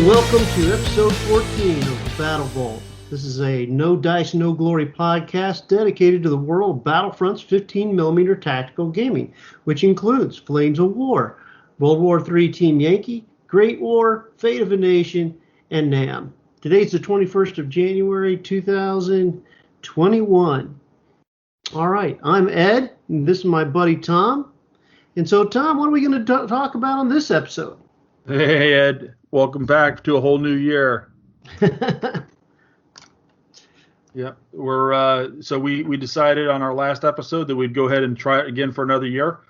welcome to episode 14 of BattleVault. This is a No Dice, No Glory podcast dedicated to the world of Battlefront's 15mm tactical gaming, which includes Flames of War, World War III Team Yankee, Great War, Fate of a Nation, and NAM. Today's the 21st of January, 2021. All right, I'm Ed, and this is my buddy Tom. And so, Tom, what are we going to talk about on this episode? Hey, Ed. Welcome back to a whole new year. Yeah, we decided on our last episode that we'd go ahead and try it again for another year.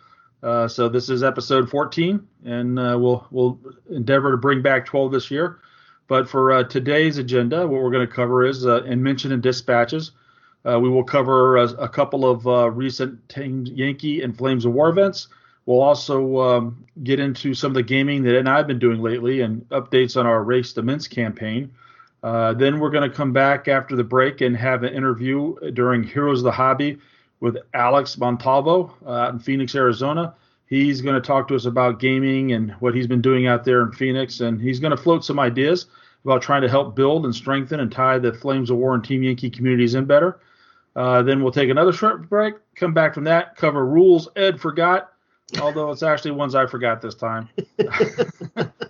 So this is episode 14, and we'll endeavor to bring back 12 this year. But for today's agenda, what we're going to cover is in mention and dispatches. We will cover a couple of recent Team Yankee and Flames of War events. We'll also get into some of the gaming that Ed and I have been doing lately and updates on our Race to Minsk campaign. Then we're going to come back after the break and have an interview during Heroes of the Hobby with Alex Montalvo out in Phoenix, Arizona. He's going to talk to us about gaming and what he's been doing out there in Phoenix, and he's going to float some ideas about trying to help build and strengthen and tie the Flames of War and Team Yankee communities in better. Then we'll take another short break, come back from that, cover rules Ed forgot. Although it's actually ones I forgot this time.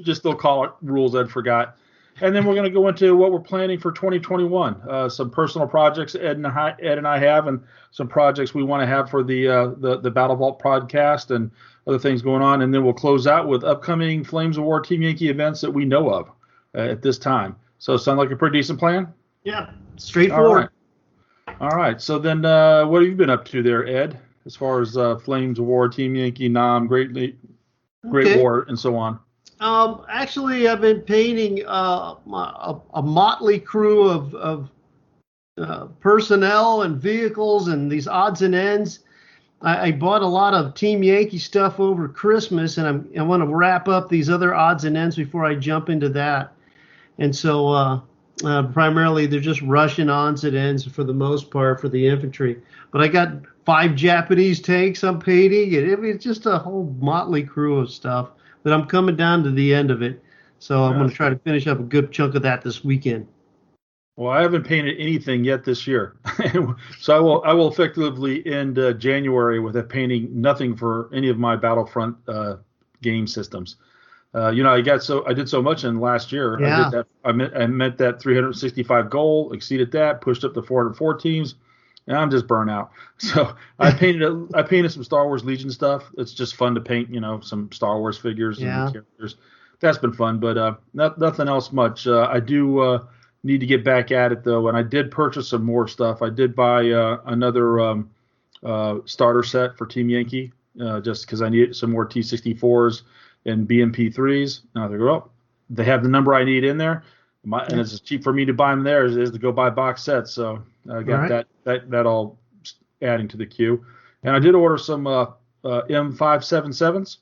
Just still call it rules Ed forgot. And then we're going to go into what we're planning for 2021. Some personal projects Ed and I have, and some projects we want to have for the BattleVault podcast and other things going on. And then we'll close out with upcoming Flames of War Team Yankee events that we know of at this time. So sound like a pretty decent plan? Yeah, straightforward. All right. So then what have you been up to there, Ed? As far as Flames of War, Team Yankee, NAM, Great War, and so on. Actually, I've been painting a motley crew of personnel and vehicles and these odds and ends. I bought a lot of Team Yankee stuff over Christmas, and I want to wrap up these other odds and ends before I jump into that. And so primarily they're just Russian odds and ends for the most part for the infantry. But I got 5 Japanese tanks I'm painting, and it's just a whole motley crew of stuff. But I'm coming down to the end of it, so I'm going to try to finish up a good chunk of that this weekend. Well, I haven't painted anything yet this year, so I will effectively end January with painting nothing for any of my Battlefront game systems. I did so much in last year. Yeah. I did that. I met that 365 goal, exceeded that, pushed up to 404 teams. And I'm just burnt out. So I painted some Star Wars Legion stuff. It's just fun to paint, some Star Wars figures and characters. That's been fun, but nothing else much. I do need to get back at it though, and I did purchase some more stuff. I did buy another starter set for Team Yankee just because I needed some more T-64s and BMP3s. And they have the number I need in there. And it's cheap for me to buy them there as it is to go buy box sets. So I got that all adding to the queue. And I did order some M577s.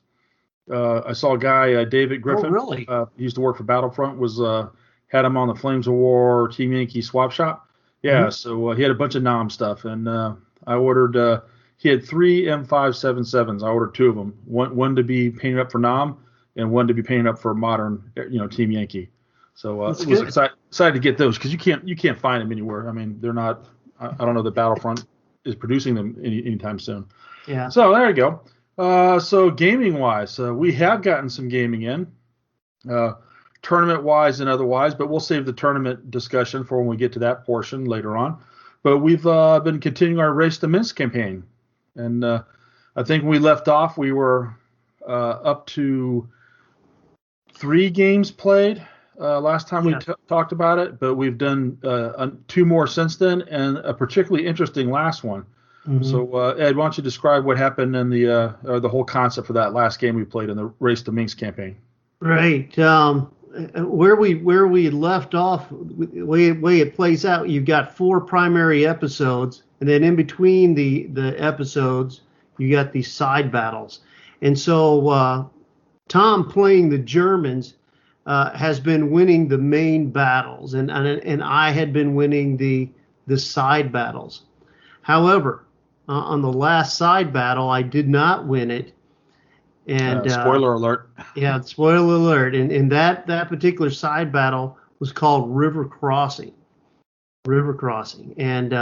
I saw a guy, David Griffin. Oh, really? He used to work for Battlefront. Had him on the Flames of War Team Yankee swap shop. Yeah, mm-hmm. So he had a bunch of NAM stuff. And I ordered, he had 3 M577s. I ordered 2 of them. One to be painted up for NAM and one to be painted up for modern, Team Yankee. So I was excited to get those because you can't find them anywhere. I mean, they're not. I don't know that Battlefront is producing them anytime soon. Yeah. So there you go. So gaming wise, we have gotten some gaming in, tournament wise and otherwise, but we'll save the tournament discussion for when we get to that portion later on. But we've been continuing our Race to Minsk campaign, and I think when we left off, we were up to 3 games played. Last time we talked about it, but we've done 2 more since then, and a particularly interesting last one. Mm-hmm. So, Ed, why don't you describe what happened in the whole concept for that last game we played in the Race to Minsk campaign? Right. Where we left off, the way it plays out, you've got 4 primary episodes, and then in between the episodes, you got these side battles. And so Tom, playing the Germans, has been winning the main battles, and I had been winning the side battles. However, on the last side battle, I did not win it, And spoiler alert. Yeah, spoiler alert. And that particular side battle was called River Crossing. River Crossing. And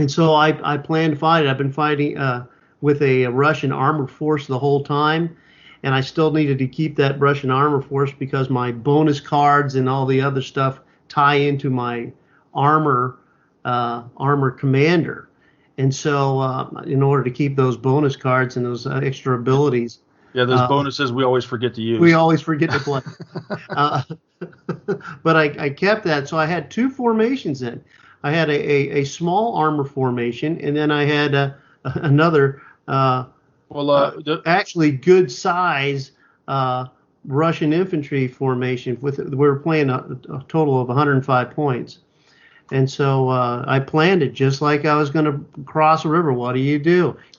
so I planned to fight it. I've been fighting with a Russian armored force the whole time, and I still needed to keep that Russian armored force because my bonus cards and all the other stuff tie into my armor commander. And so in order to keep those bonus cards and those extra abilities. Yeah, those bonuses we always forget to use. We always forget to play. But I kept that, so I had two formations in. I had a small armor formation, and then I had another actually good size Russian infantry formation. We were playing a total of 105 points, and so I planned it just like I was going to cross a river. What do?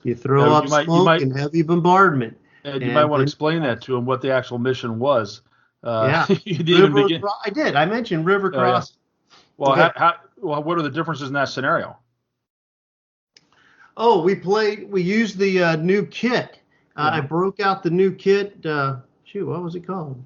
You throw up smoke and heavy bombardment. And you might want to explain that to him, what the actual mission was. Yeah, I did. I mentioned river crossing. Well, well, what are the differences in that scenario? Oh, we used the new kit. I broke out the new kit. What was it called?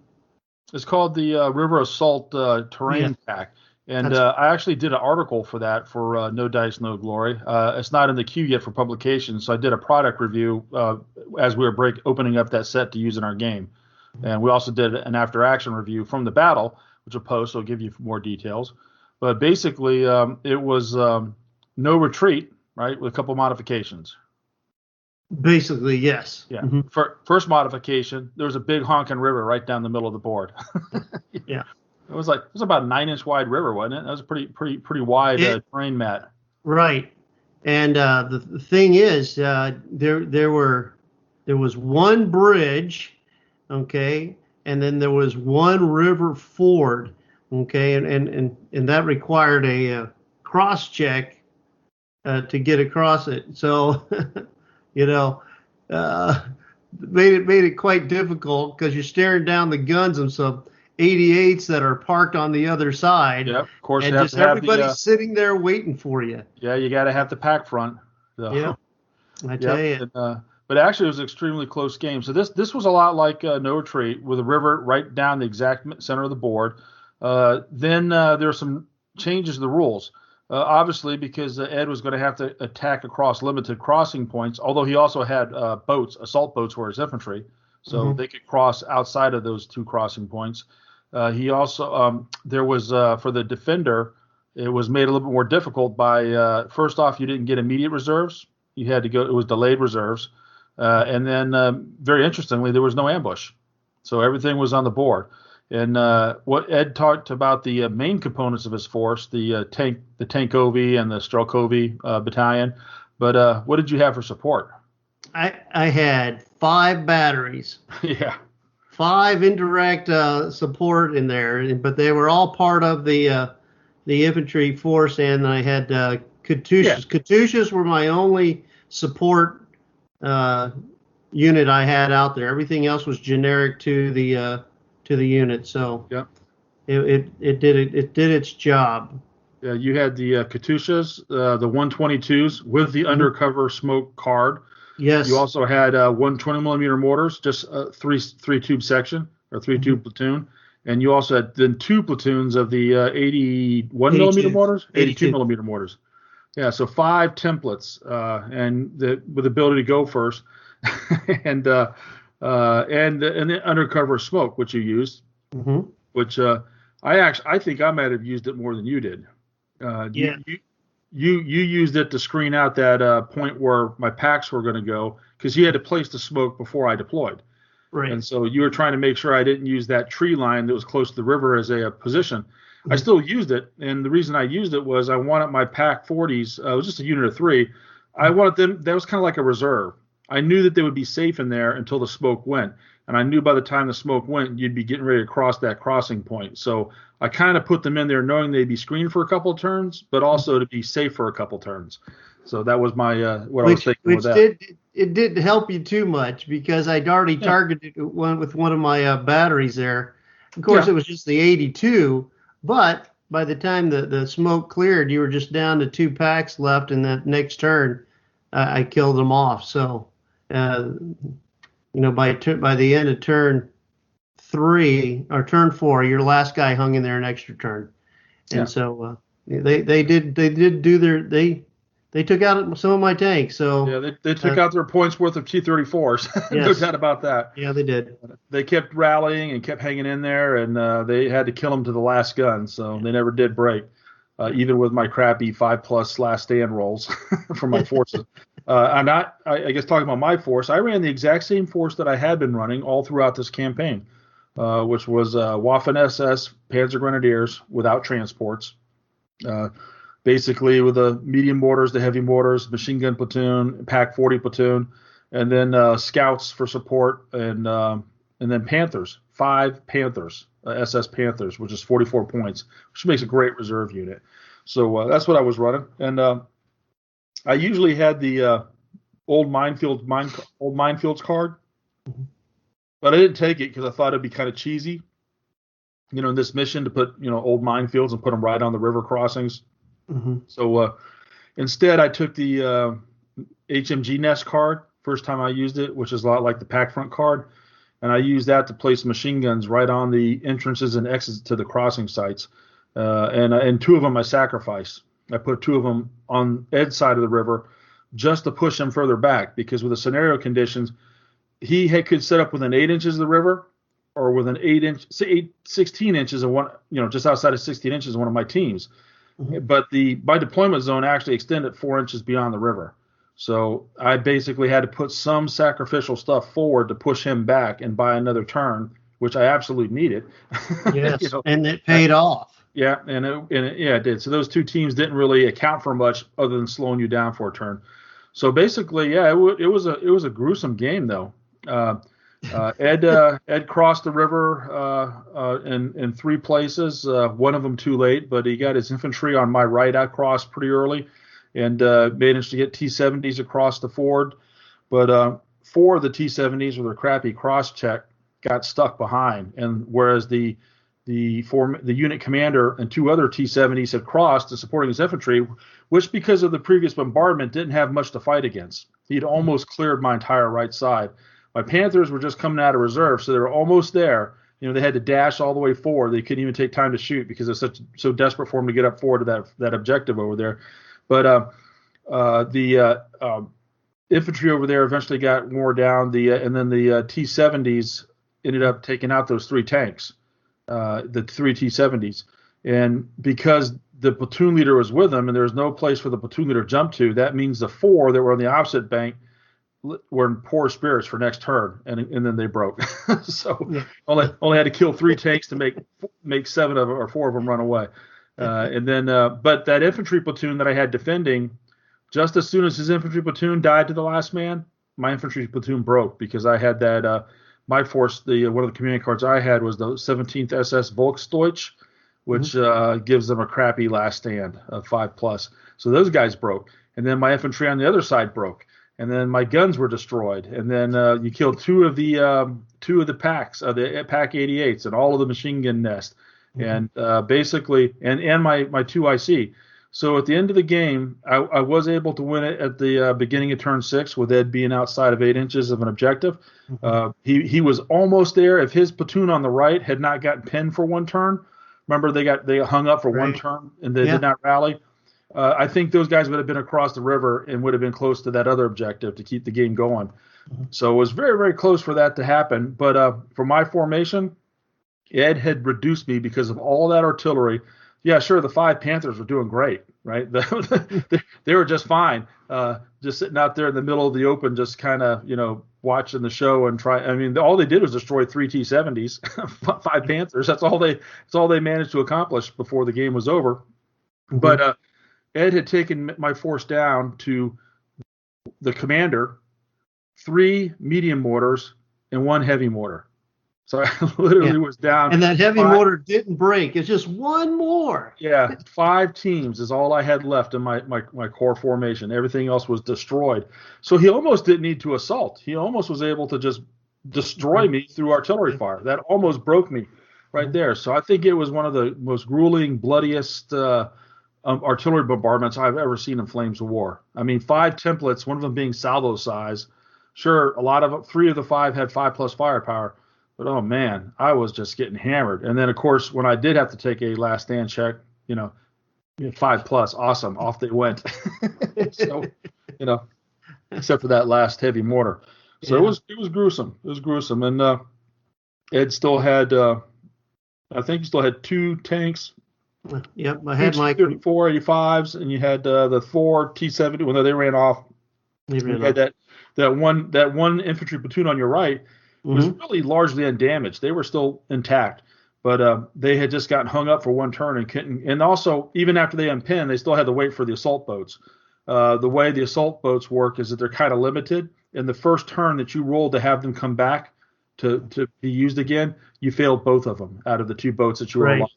It's called the River Assault Terrain Pack. And I actually did an article for that for No Dice, No Glory. It's not in the queue yet for publication, so I did a product review as we were opening up that set to use in our game. And we also did an after-action review from the battle, which will post, so I'll give you more details. But basically, it was no retreat, right, with a couple modifications. Basically, yes. Yeah. Mm-hmm. First modification, there was a big honking river right down the middle of the board. Yeah. It was about a 9-inch wide river, wasn't it? That was a pretty wide terrain mat. Right. And the thing is, there was one bridge, okay, and then there was one river ford. Okay, and that required a cross check to get across it. So, made it quite difficult because you're staring down the guns of some 88s that are parked on the other side. Yep, of course. And just everybody's sitting there waiting for you. Yeah, you got to have the pack front. So. Yeah, I tell you. But actually, it was an extremely close game. So this was a lot like No Retreat, with a river right down the exact center of the board. Then there were some changes to the rules, obviously, because Ed was going to have to attack across limited crossing points, although he also had assault boats were his infantry, so they could cross outside of those two crossing points. He also, there was, for the defender, it was made a little bit more difficult by, first off, you didn't get immediate reserves. You had to go, it was delayed reserves. And then, very interestingly, there was no ambush. So everything was on the board. And what Ed talked about, the main components of his force, the Tankovi and the Strelkovi battalion. But what did you have for support? I had 5 batteries. Yeah. 5 indirect support in there, but they were all part of the infantry force, and I had Katyushas. Yeah. Katyushas were my only support unit I had out there. Everything else was generic to the unit, so yeah, it did its job. Yeah, you had the Katyushas, the 122s with the undercover smoke card. Yes. You also had 120 millimeter mortars, just a three tube section or 3-tube platoon, and you also had then 2 platoons of the 81 millimeter mortars, 82 millimeter mortars. Yeah, so 5 templates, and with the ability to go first, and the undercover smoke, which you used, which I think I might have used it more than you did. You used it to screen out that point where my packs were going to go, because you had to place the smoke before I deployed. Right. And so you were trying to make sure I didn't use that tree line that was close to the river as a position. I still used it, and the reason I used it was I wanted my pack 40s. It was just a unit of 3. I wanted them. That was kind of like a reserve. I knew that they would be safe in there until the smoke went. And I knew by the time the smoke went, you'd be getting ready to cross that crossing point. So I kind of put them in there knowing they'd be screened for a couple of turns, but also to be safe for a couple of turns. So that was my what I was thinking with that. It didn't help you too much, because I'd already targeted one with one of my batteries there. Of course, it was just the 82, but by the time the smoke cleared, you were just down to 2 packs left, and that next turn, I killed them off. So by the end of turn 3 or turn 4, your last guy hung in there an extra turn, and Yeah. so they did do they took out some of my tanks. So Yeah, they took out their points worth of T-34s. No yes, doubt about that. yeah, they did. They kept rallying and kept hanging in there, and they had to kill them to the last gun, so they never did break, even with my crappy 5+ last stand rolls for my forces. I guess talking about my force, I ran the exact same force that I had been running all throughout this campaign, which was Waffen SS Panzer Grenadiers without transports. Basically with the medium mortars, the heavy mortars, machine gun platoon, Pack 40 platoon, and then scouts for support, and then Panthers, 5 Panthers, SS Panthers, which is 44 points, which makes a great reserve unit. So that's what I was running, and I usually had the old minefields card, but I didn't take it because I thought it'd be kind of cheesy, in this mission to put old minefields and put them right on the river crossings. Mm-hmm. So instead, I took the HMG Nest card, first time I used it, which is a lot like the Pack Front card, and I used that to place machine guns right on the entrances and exits to the crossing sites. And 2 of them I sacrificed. I put 2 of them on Ed's side of the river just to push him further back, because with the scenario conditions, he could set up within 8 inches of the river, or within 16 inches of one, just outside of 16 inches of one of my teams. Mm-hmm. But my deployment zone actually extended 4 inches beyond the river. So I basically had to put some sacrificial stuff forward to push him back and buy another turn, which I absolutely needed. Yes, and it paid off. Yeah, and it did. So those 2 teams didn't really account for much other than slowing you down for a turn. So basically, yeah, it was a gruesome game though. Ed crossed the river in 3 places. One of them too late, but he got his infantry on my right across pretty early, and managed to get T-70s across the ford. But 4 of the T-70s with their crappy cross check got stuck behind, and whereas the unit commander and 2 other T-70s had crossed and supporting his infantry, which because of the previous bombardment didn't have much to fight against. He'd almost cleared my entire right side. My Panthers were just coming out of reserve, so they were almost there. They had to dash all the way forward. They couldn't even take time to shoot because they're so desperate for them to get up forward to that objective over there. But the infantry over there eventually got wore down. And then the T-70s ended up taking out those 3 tanks, the 3 T-70s. And because the platoon leader was with them and there was no place for the platoon leader to jump to, that means the 4 that were on the opposite bank were in poor spirits for next turn, and then they broke. So yeah. only had to kill 3 tanks to make 7 of them or 4 of them run away. And then but that infantry platoon that I had defending, just as soon as his infantry platoon died to the last man, my infantry platoon broke, because I had that my force, one of the command cards I had was the 17th SS Volksdeutsch, which gives them a crappy last stand of 5+. So those guys broke, and then my infantry on the other side broke. And then my guns were destroyed, and then you killed 2 of the packs, the Pack 88s, and all of the machine gun nest, and basically, and my 2 IC. So at the end of the game, I was able to win it at the beginning of turn 6 with Ed being outside of 8 inches of an objective. He was almost there. If his platoon on the right had not gotten pinned for 1 turn, remember they hung up for 1 turn and they did not rally. I think those guys would have been across the river and would have been close to that other objective to keep the game going. So it was very, very close for that to happen. But for my formation, Ed had reduced me because of all that artillery. Yeah, sure, the 5 Panthers were doing great, right? They were just fine, just sitting out there in the middle of the open, just kind of, watching the show and try. I mean, all they did was destroy 3 T-70s, 5 Panthers. That's all they managed to accomplish before the game was over. But Ed had taken my force down to the commander, 3 medium mortars, and 1 heavy mortar. So I literally was down. And that heavy mortar didn't break. It's just 1 more. Yeah, 5 teams is all I had left in my core formation. Everything else was destroyed. So he almost didn't need to assault. He almost was able to just destroy me through artillery fire. That almost broke me right there. So I think it was one of the most grueling, bloodiest artillery bombardments I've ever seen in Flames of War. I mean, 5 templates, one of them being salvo size, Sure, a lot of 3 of the 5 had 5+ firepower, but oh man, I was just getting hammered. And then of course, when I did have to take a last stand check, 5+, awesome, off they went. So, except for that last heavy mortar. So it was gruesome. It was gruesome, and Ed still had, I think he still had 2 tanks. Yep, I had my 34 85s, and you had the 4 T-70 when they ran off. You had that one infantry platoon on your right was really largely undamaged. They were still intact, but they had just gotten hung up for one turn and couldn't. And also, even after they unpinned, they still had to wait for the assault boats. The way the assault boats work is that they're kind of limited. And the first turn that you roll to have them come back to be used again, you failed both of them out of the 2 boats that you were on.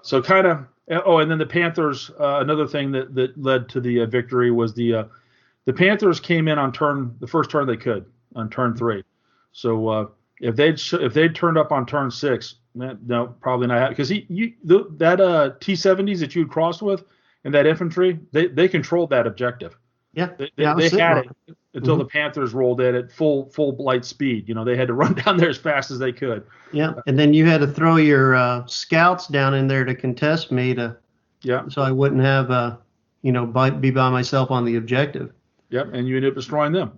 So kind of. Oh, and then the Panthers. Another thing that led to the victory was the Panthers came in on the first turn they could on turn 3. So if they'd turned up on turn 6, no, probably not, because that T-70s that you had crossed with and that infantry, they controlled that objective. Yeah, they had it until the Panthers rolled in at full light speed. They had to run down there as fast as they could. Yeah, and then you had to throw your scouts down in there to contest me so I wouldn't have be by myself on the objective. Yep, and you ended up destroying them.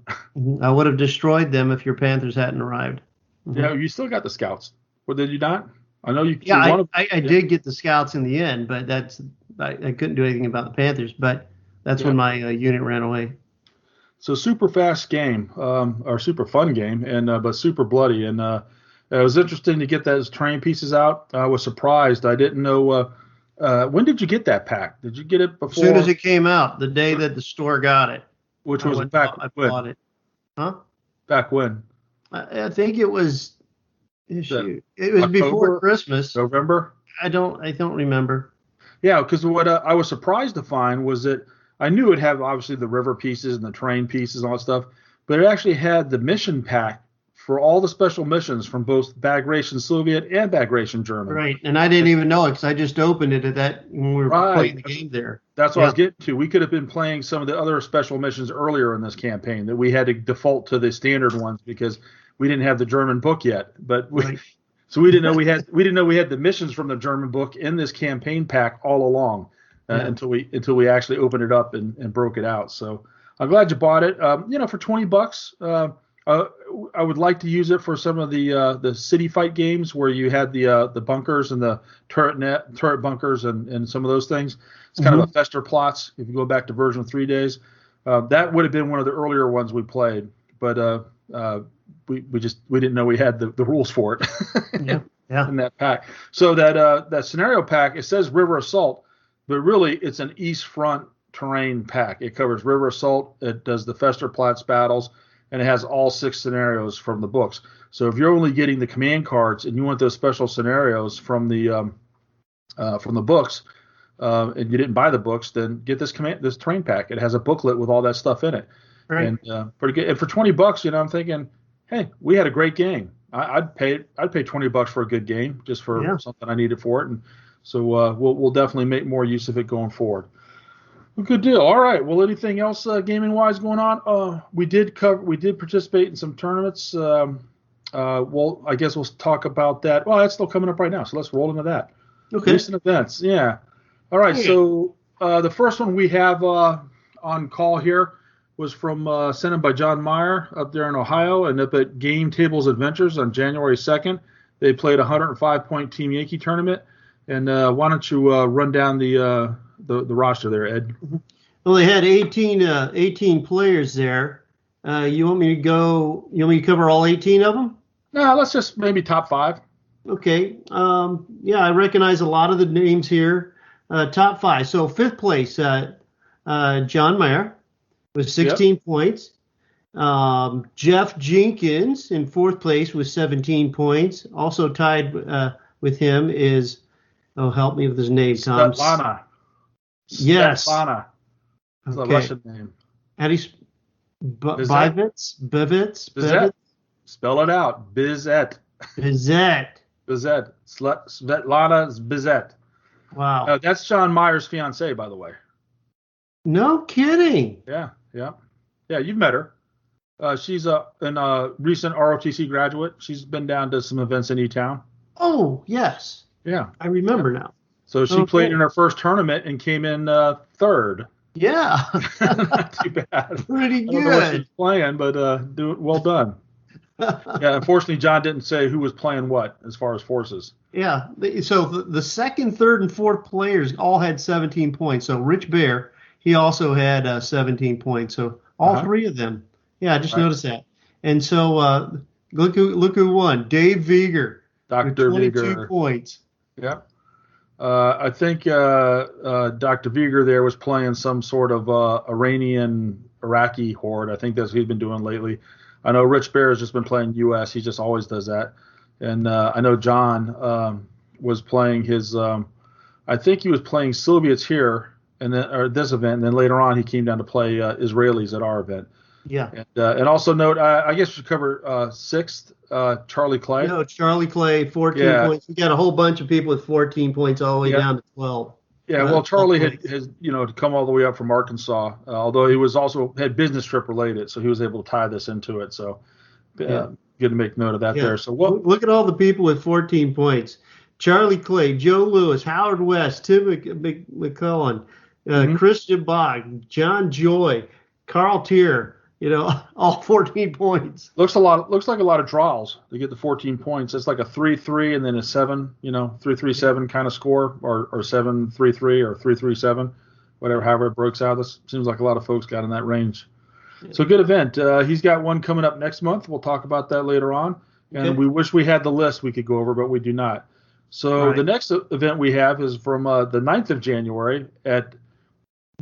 I would have destroyed them if your Panthers hadn't arrived. Yeah, you still got the scouts. Or did you not? I know you. Yeah, I did get the scouts in the end, but I couldn't do anything about the Panthers. But that's when my unit ran away. So super fast game, or super fun game, and but super bloody. And it was interesting to get those terrain pieces out. I was surprised. I didn't know. When did you get that pack? Did you get it before? As soon as it came out, the day that the store got it. Which was back when? I bought it. Huh? Back when? I think it was. It was October, before Christmas. November. I don't remember. Yeah, because what I was surprised to find was that I knew it'd have obviously the river pieces and the terrain pieces and all that stuff, but it actually had the mission pack for all the special missions from both Bagration Soviet and Bagration German. Right, and I didn't even know it because I just opened it when we were playing the game there. That's what I was getting to. We could have been playing some of the other special missions earlier in this campaign that we had to default to the standard ones because we didn't have the German book yet. But so we didn't know we had the missions from the German book in this campaign pack all along until we actually opened it up and broke it out. So I'm glad you bought it. For $20. I would like to use it for some of the city fight games where you had the bunkers and the turret bunkers and some of those things. It's kind of a fester plots if you go back to version 3 days. That would have been one of the earlier ones we played, but we didn't know we had the rules for it. In that pack. So that scenario pack, it says River Assault, but really it's an east front terrain pack. It covers River Assault. It does the fester plots battles. And it has all 6 scenarios from the books. So if you're only getting the command cards and you want those special scenarios from the books, and you didn't buy the books, then get this terrain pack. It has a booklet with all that stuff in it. Right. And pretty good. And for $20, I'm thinking, hey, we had a great game. I'd pay $20 for a good game just for something I needed for it. And so we'll definitely make more use of it going forward. Good deal. All right. Well, anything else gaming wise going on? We did participate in some tournaments. Well, I guess we'll talk about that. Well, that's still coming up right now, so let's roll into that. Okay. Recent events. Yeah. All right. So the first one we have on call here was sent in by John Meyer up there in Ohio, and up at Game Tables Adventures on January 2nd. They played a 105-point Team Yankee tournament. And why don't you run down the roster there, Ed? Well, they had 18 players there. You want me to cover all 18 of them? No, let's just maybe top 5. Okay. I recognize a lot of the names here. Top 5. So 5th place, John Mayer with 16 points. Jeff Jenkins in 4th place with 17 points. Also tied with him is, help me with his name, Tom. Svetlana. Yes. Svetlana. That's a Russian name. How do you Bivets? Spell it out. Bizet. Svetlana Bizet. Wow. That's John Meyer's fiance, by the way. No kidding. Yeah. You've met her. She's a recent ROTC graduate. She's been down to some events in E-Town. Oh, yes. Yeah. I remember now. So she played in her first tournament and came in third. Yeah. Not too bad. Pretty good. I don't know what she was playing, but well done. Yeah, unfortunately, John didn't say who was playing what as far as forces. Yeah. So the second, third, and fourth players all had 17 points. So Rich Bear, he also had 17 points. So all three of them. Yeah, I just noticed that. And so look who won. Dave Vieger. Dr. 22 Vieger. points. Yep. I think Dr. Vieger there was playing some sort of Iraqi horde. I think that's what he's been doing lately. I know Rich Bear has just been playing U.S. He just always does that. And I know John was playing his I think he was playing Soviets here and then or this event, and then later on he came down to play Israelis at our event. Yeah. And also note, I guess we should cover sixth, Charlie Clay. No, Charlie Clay, 14 points. We got a whole bunch of people with 14 points all the way down to 12. Yeah, well, Charlie has come all the way up from Arkansas, although he was also had business trip related, so he was able to tie this into it. So good to make note of that there. So look at all the people with 14 points: Charlie Clay, Joe Lewis, Howard West, Tim McCullen, Christian Bach, John Joy, Carl Tier. All 14 points. Looks like a lot of draws to get the 14 points. It's like a 3-3 and then a 7, 3-3-7 kind of score, or 7-3-3 or 3-3-7, however it breaks out. This seems like a lot of folks got in that range. Yeah. So good event. He's got one coming up next month. We'll talk about that later on. And we wish we had the list we could go over, but we do not. So the next event we have is from the 9th of January at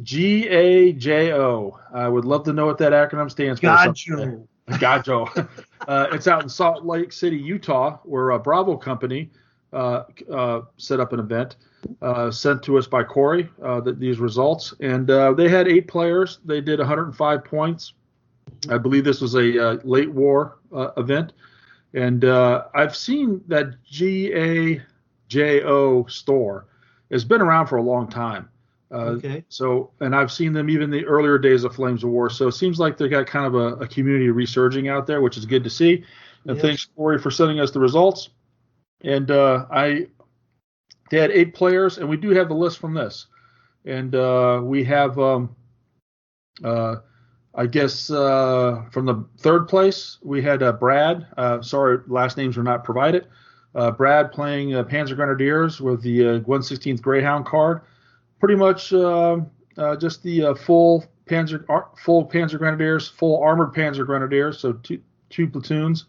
GAJO. I would love to know what that acronym stands for. GAJO. It's out in Salt Lake City, Utah, where a Bravo company set up an event sent to us by Corey, these results. And they had 8 players. They did 105 points. I believe this was a late war event. And I've seen that GAJO store. It's been around for a long time. So, and I've seen them even the earlier days of Flames of War. So it seems like they got kind of a community resurging out there, which is good to see. And thanks, Corey, for sending us the results. And they had 8 players, and we do have the list from this. And we have, I guess, from the third place, we had Brad. Sorry, last names were not provided. Brad playing Panzer Grenadiers with the 116th Greyhound card. Pretty much just the full Panzer Grenadiers, full armored Panzer Grenadiers, so two platoons,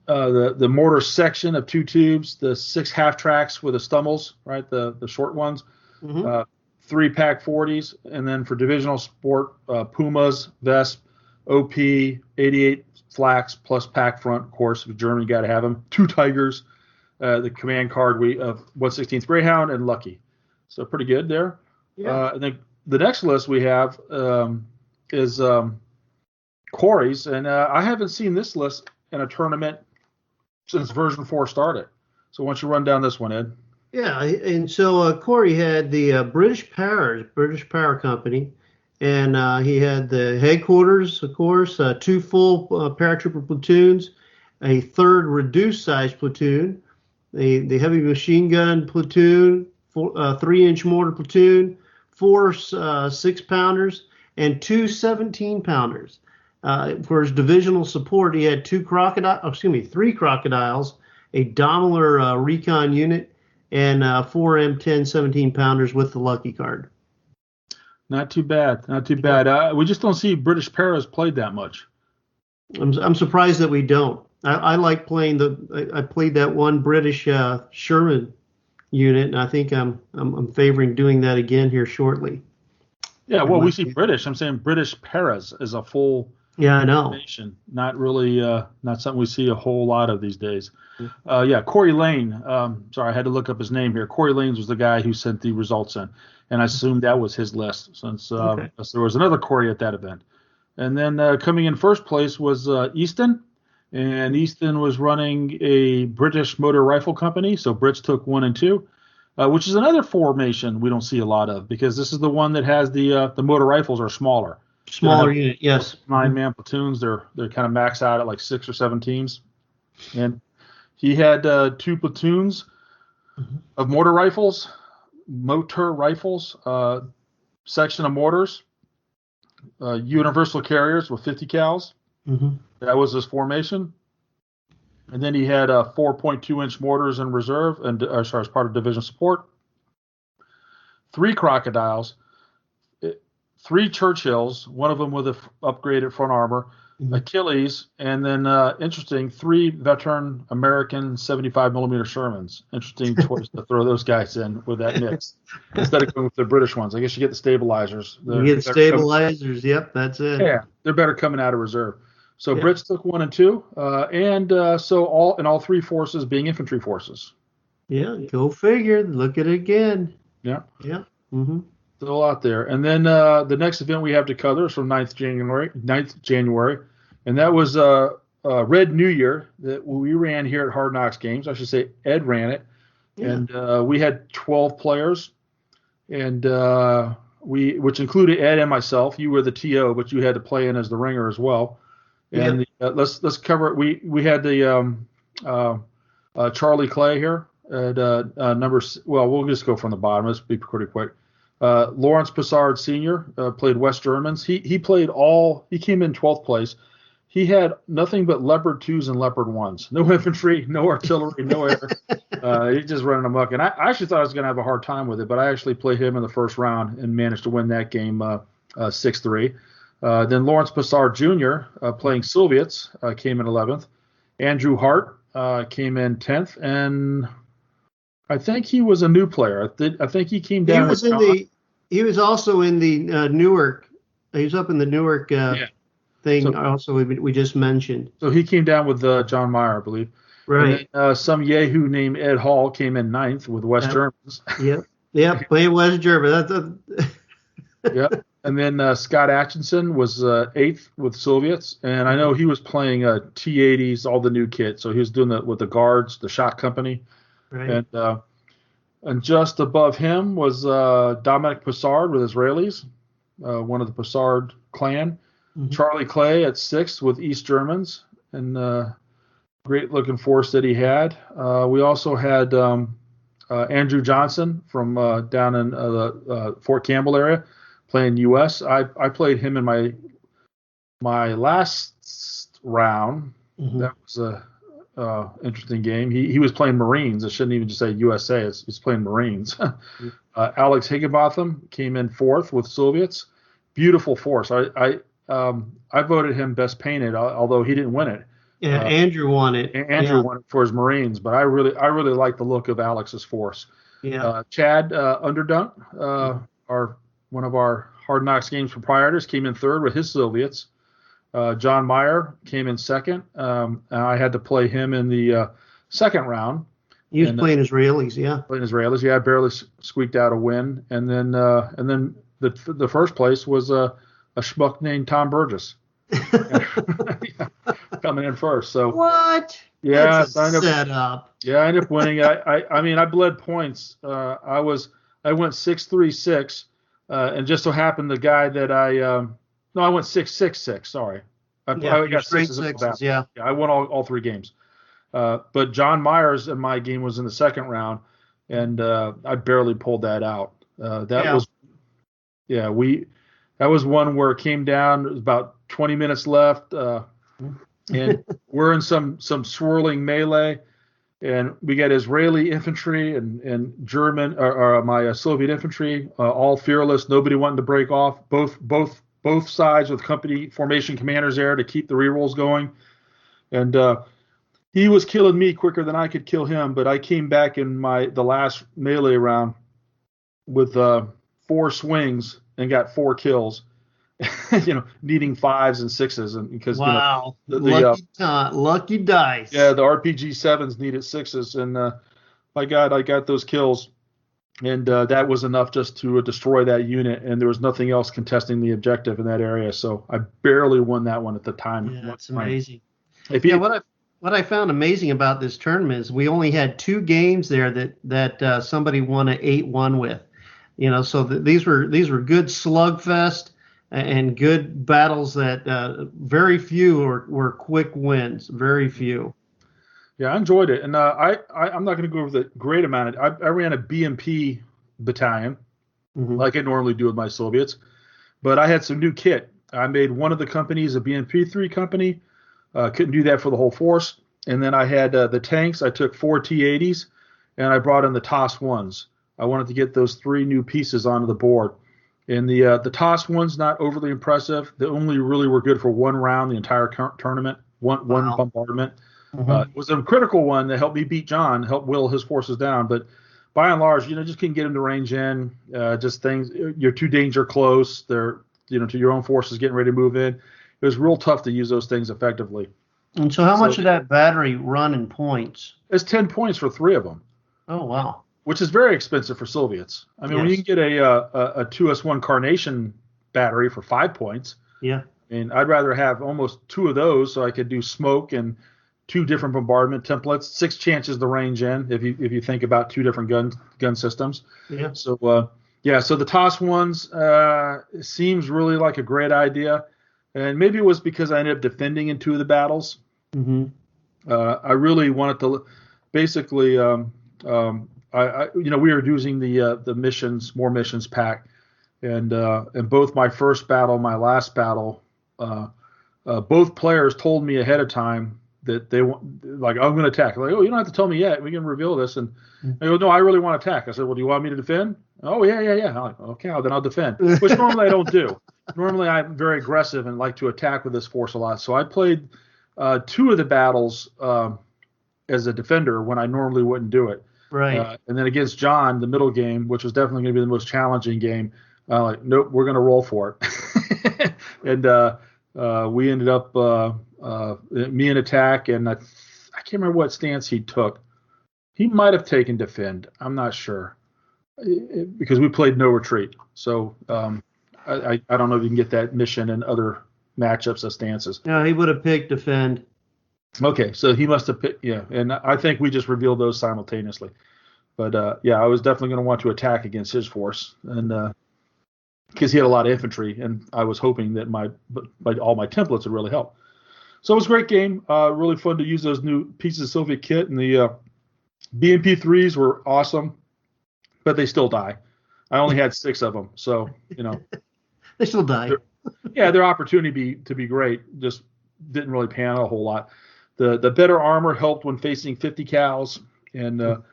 the mortar section of 2 tubes, the 6 half tracks with the Stummels, right, the short ones, 3 Pack 40s, and then for divisional support, Pumas, Vesp, OP, 88 Flax plus Pack Front, of course, if Germany got to have them, 2 Tigers, the command card of 116th Greyhound, and Lucky. So pretty good there. Yeah. And then the next list we have is Corey's, and I haven't seen this list in a tournament since version 4 started. So why don't you run down this one, Ed? Yeah, and so Corey had the British Power Company, and he had the headquarters, of course, 2 full paratrooper platoons, a 3rd reduced size platoon, the heavy machine gun platoon, 3-inch mortar platoon, 4 6-pounders, and 2 17-pounders. For his divisional support, he had 3 crocodiles, a Daimler recon unit, and 4 M10 17-pounders with the Lucky card. Not too bad. We just don't see British Paras played that much. I'm surprised that we don't. I like playing I played that one British Sherman unit, and I think I'm favoring doing that again here shortly. Yeah, well, we see British. I'm saying British Paras is a full I know. Nation. Not really, not something we see a whole lot of these days. Corey Lane. Sorry, I had to look up his name here. Corey Lane was the guy who sent the results in, and I assumed that was his list since there was another Corey at that event. And then coming in first place was Easton. And Easton was running a British motor rifle company, so Brits took 1 and 2, which is another formation we don't see a lot of because this is the one that has the motor rifles are smaller. Smaller unit, yes. 9-man platoons. They're kind of maxed out at like 6 or 7 teams. And he had 2 platoons of motor rifles, section of mortars, universal carriers with 50 cals. That was his formation. And then he had 4.2-inch mortars in reserve and as part of division support. 3 crocodiles, 3 Churchills, one of them with an upgraded front armor, Achilles, and then interesting 3 veteran American 75mm Shermans. Interesting choice to throw those guys in with that mix instead of going with the British ones. I guess you get the stabilizers. You get stabilizers. Yep, that's it. Yeah, they're better coming out of reserve. So Brits took 1 and 2, so all 3 forces being infantry forces. Yeah, go figure. Look at it again. Yeah. Yeah. Still out there. And then the next event we have to cover is from 9th January, and that was Red New Year that we ran here at Hard Knocks Games. I should say Ed ran it. Yeah. And we had 12 players, and which included Ed and myself. You were the TO, but you had to play in as the ringer as well. And let's cover it. We had the Charlie Clay here at we'll just go from the bottom. Let's be pretty quick. Lawrence Passard Sr. Played West Germans. He played he came in 12th place. He had nothing but Leopard 2s and Leopard 1s. No infantry, no artillery, no air. He's just running amok. And I actually thought I was going to have a hard time with it, but I actually played him in the first round and managed to win that game 6-3. Then Lawrence Passard Jr. Playing Soviets came in 11th. Andrew Hart came in 10th, and I think he was a new player. I think he came down. He was also in the Newark. He was up in the Newark thing. So, also, we just mentioned. So he came down with John Meyer, I believe. Right. And then, some Yahoo named Ed Hall came in 9th with West Germans. Yep. Playing West German. Yep. And then Scott Atchison was 8th with Soviets, and I know he was playing T-80s, all the new kit. So he was doing that with the Guards, the Shot Company. Right. And just above him was Dominic Passard with Israelis, one of the Passard clan. Charlie Clay at 6th with East Germans, and great looking force that he had. We also had Andrew Johnson from down in the Fort Campbell area playing U.S. I played him in my last round. That was a interesting game. He was playing Marines. I shouldn't even just say USA. He's playing Marines. Alex Higginbotham came in 4th with Soviets. Beautiful force. I voted him best painted, although he didn't win it. Yeah, Andrew won it. Andrew won it for his Marines, but I really like the look of Alex's force. Yeah. Chad Underdunk, one of our Hard Knocks Games proprietors, came in 3rd with his Soviets. John Meyer came in 2nd. I had to play him in the second round. He was playing Israelis, yeah. Playing Israelis, yeah. I barely squeaked out a win, and then the first place was a schmuck named Tom Burgess. Coming in first. So what? Yeah, that's a setup. Yeah, I ended up winning. I bled points. I went 6-3-6, and just so happened the guy that I went 6-6-6. Sorry, I got 6s. Yeah, I won all 3 games. But John Myers in my game was in the second round, and I barely pulled that out. That was one where it came down. It was about 20 minutes left, and we're in some swirling melee, and we got Israeli infantry and German or my Soviet infantry, all fearless. Nobody wanting to break off. Both sides with company formation commanders there to keep the rerolls going, and he was killing me quicker than I could kill him. But I came back in the last melee round with 4 swings and got 4 kills, needing 5s and 6s, and because lucky dice. Yeah, the RPG 7s needed 6s, and my God, I got those kills, and that was enough just to destroy that unit, and there was nothing else contesting the objective in that area, so I barely won that one at the time. Yeah, that's amazing. What I found amazing about this tournament is we only had 2 games there that somebody won an 8-1 with. So these were good slugfest. and good battles that very few were quick wins, very few. Yeah, I enjoyed it, and I'm not going to go over the great amount. I ran a BMP battalion, like I normally do with my Soviets, but I had some new kit. I made one of the companies a BMP3 company. Couldn't do that for the whole force, and then I had the tanks. I took 4 T-80s, and I brought in the TOS-1s. I wanted to get those 3 new pieces onto the board. And the TOS-1s, not overly impressive. They only really were good for one round the entire tournament, one bombardment. It was a critical one that helped me beat John, helped will his forces down. But by and large, just couldn't get him to range in. Just things, you're too danger close. They're, to your own forces getting ready to move in. It was real tough to use those things effectively. And so how much did that battery run in points? It's 10 points for 3 of them. Oh, wow. Which is very expensive for Soviets. I mean, when you can get a 2S1 Carnation battery for 5 points, I mean, I'd rather have almost 2 of those so I could do smoke and 2 different bombardment templates, 6 chances to range in if you think about 2 different gun systems. Yeah. So so the TOS-1s seems really like a great idea, and maybe it was because I ended up defending in 2 of the battles. I really wanted to basically. We were using the more missions pack, and in both my first battle, my last battle, both players told me ahead of time that they want, like, I'm going to attack. Like, oh, you don't have to tell me yet. We can reveal this. And they go, no, I really want to attack. I said, well, do you want me to defend? Oh, yeah. I'm like, okay, then I'll defend, which normally I don't do. Normally I'm very aggressive and like to attack with this force a lot. So I played 2 of the battles as a defender when I normally wouldn't do it. Right. And then against John, the middle game, which was definitely going to be the most challenging game, like, nope, we're going to roll for it. And we ended up, me in attack, and I can't remember what stance he took. He might have taken defend. I'm not sure, because we played no retreat. So I don't know if you can get that mission in other matchups of stances. No, he would have picked defend. Okay, so he must have picked, and I think we just revealed those simultaneously. But I was definitely going to want to attack against his force, and because he had a lot of infantry, and I was hoping that all my templates would really help. So it was a great game, really fun to use those new pieces of Soviet kit, and the BMP3s were awesome, but they still die. I only had 6 of them, so they still die. Their opportunity to be great just didn't really pan out a whole lot. The better armor helped when facing 50 cals, and and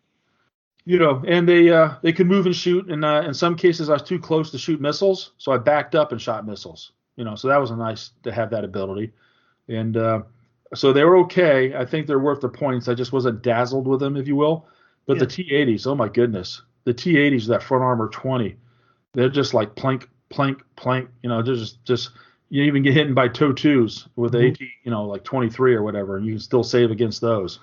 they could move and shoot. And in some cases, I was too close to shoot missiles, so I backed up and shot missiles. So that was nice to have that ability. And so they were okay. I think they're worth the points. I just wasn't dazzled with them, if you will. But the T-80s, oh my goodness, the T-80s, that front armor 20, they're just like plank. They're just. You even get hit by TOW-2s with AT, like 23 or whatever, and you can still save against those.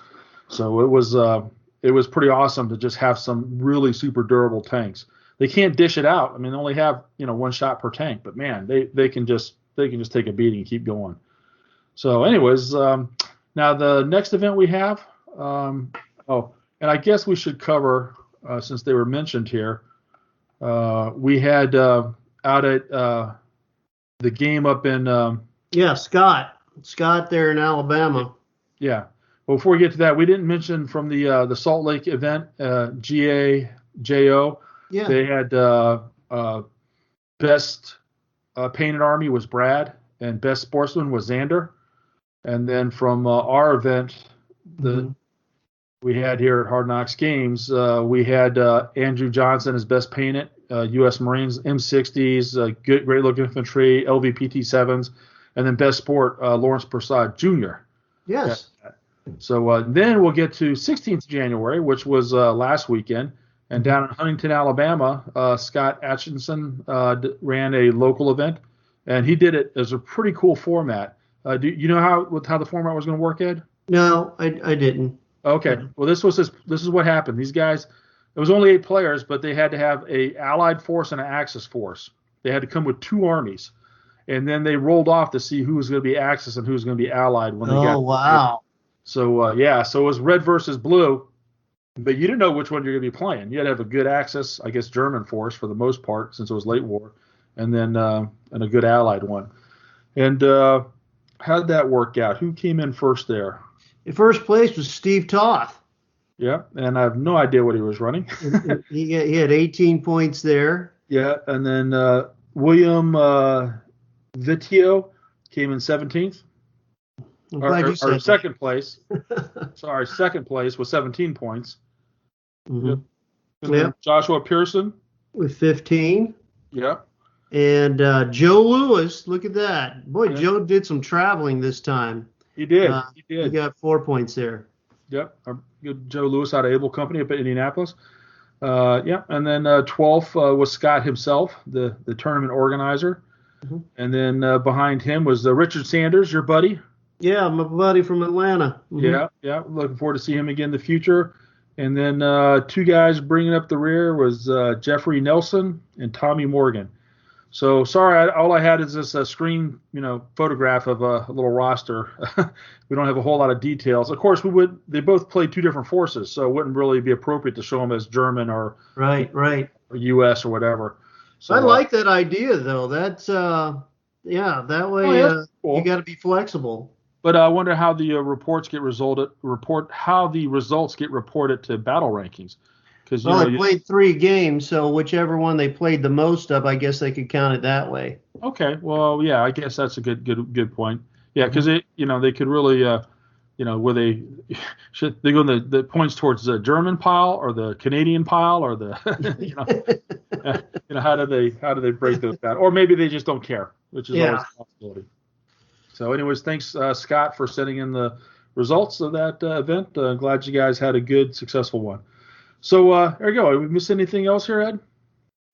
So it was pretty awesome to just have some really super durable tanks. They can't dish it out. I mean, they only have 1 shot per tank, but man, they can just take a beating and keep going. So, anyways, now the next event we have, and I guess we should cover since they were mentioned here. We had out at the game up in Scott there in Alabama. Yeah. Well, before we get to that, we didn't mention from the Salt Lake event, GAJO. Yeah. They had best painted army was Brad, and best sportsman was Xander. And then from our event, we had here at Hard Knocks Games, we had Andrew Johnson as best painted. U.S. Marines, M60s, great looking infantry, LVPT7s, and then best sport, Lawrence Prasad Jr. Yes. So then we'll get to 16th January, which was last weekend, and down in Huntington, Alabama, Scott Atchison ran a local event, and he did it as a pretty cool format. Do you know how the format was going to work, Ed? No, I didn't. Okay. Well, this is what happened. These guys. It was only 8 players, but they had to have a Allied force and an Axis force. They had to come with 2 armies, and then they rolled off to see who was going to be Axis and who was going to be Allied when they got. Oh wow! So so it was red versus blue, but you didn't know which one you're going to be playing. You had to have a good Axis, I guess, German force for the most part, since it was late war, and then and a good Allied one. And how did that work out? Who came in first there? In first place was Steve Toth. Yeah, and I have no idea what he was running. He had 18 points there. Yeah, and then William Vittio came in 17th. I'm glad you said or second place. Sorry, second place with 17 points. Mm-hmm. And then Joshua Pearson with 15. Yeah. And Joe Lewis, look at that. Boy, Joe did some traveling this time. He did. He got 4 points there. Yep. Our good Joe Lewis out of Able Company up at Indianapolis. And then 12th was Scott himself, the tournament organizer. Mm-hmm. And then behind him was Richard Sanders, your buddy. Yeah, my buddy from Atlanta. Mm-hmm. Yeah. Looking forward to see him again in the future. And then two guys bringing up the rear was Jeffrey Nelson and Tommy Morgan. So sorry, all I had is this screen, photograph of a little roster. We don't have a whole lot of details. Of course, they both played two different forces, so it wouldn't really be appropriate to show them as German or right or U.S. or whatever. So I like that idea though. That's that way cool. You got to be flexible. But I wonder how the how the results get reported to battle rankings. Because they played 3 games, so whichever one they played the most of, I guess they could count it that way. Okay, well, yeah, I guess that's a good point. Yeah, because they could really, where they should they go in the points towards the German pile or the Canadian pile or the how do they break those down? Or maybe they just don't care, which is always a possibility. So, anyways, thanks Scott for sending in the results of that event. Glad you guys had a good, successful one. So there you go. Did we miss anything else here, Ed?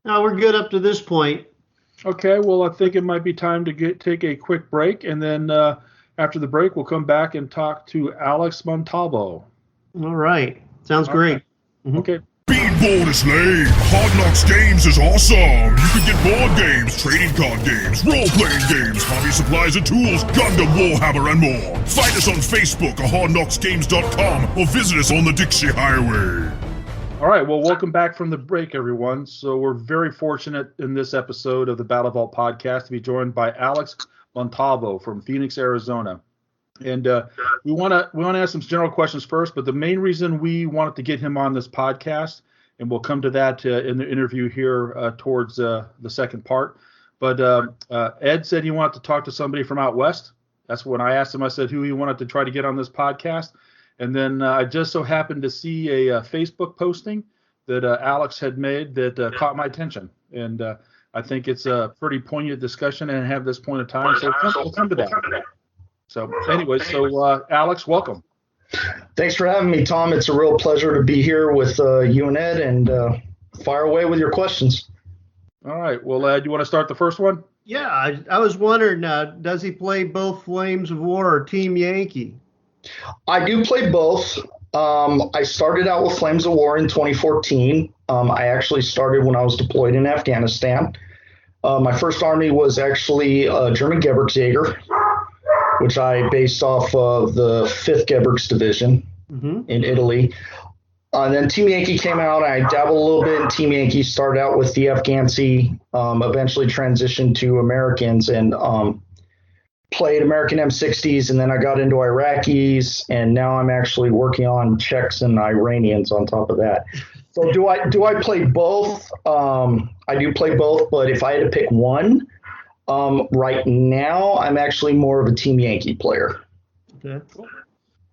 No, we're good up to this point. Okay. Well, I think it might be time to take a quick break, and then after the break, we'll come back and talk to Alex Montalvo. All right. Sounds great. Mm-hmm. Okay. BattleVault is lame. Hard Knocks Games is awesome. You can get board games, trading card games, role-playing games, hobby supplies and tools, Gundam, Warhammer, and more. Find us on Facebook or HardKnocksGames.com or visit us on the Dixie Highway. All right, well, welcome back from the break, everyone. So we're very fortunate in this episode of the BattleVault podcast to be joined by Alex Montalvo from Phoenix, Arizona. And we want to ask some general questions first, but the main reason we wanted to get him on this podcast, and we'll come to that in the interview here towards the second part. But Ed said he wanted to talk to somebody from out west. That's when I asked him. I said who he wanted to try to get on this podcast. And then I just so happened to see a Facebook posting that Alex had made that caught my attention. And I think it's a pretty poignant discussion and have this point of time. So we'll come to that. So anyway, Alex, welcome. Thanks for having me, Tom. It's a real pleasure to be here with you and Ed, and fire away with your questions. All right. Well, Ed, you want to start the first one? Yeah, I was wondering, does he play both Flames of War or Team Yankee? I do play both. I started out with Flames of War in 2014. I actually started when I was deployed in Afghanistan. My first army was actually German Gebirgsjäger, which I based off of the 5th Gebirgs Division in Italy. Then Team Yankee came out. I dabbled a little bit in Team Yankee, started out with the Afghansi, eventually transitioned to Americans and played American M60s, and then I got into Iraqis, and now I'm actually working on Czechs and Iranians on top of that. So do I play both? I do play both, but if I had to pick one, right now I'm actually more of a Team Yankee player. Okay.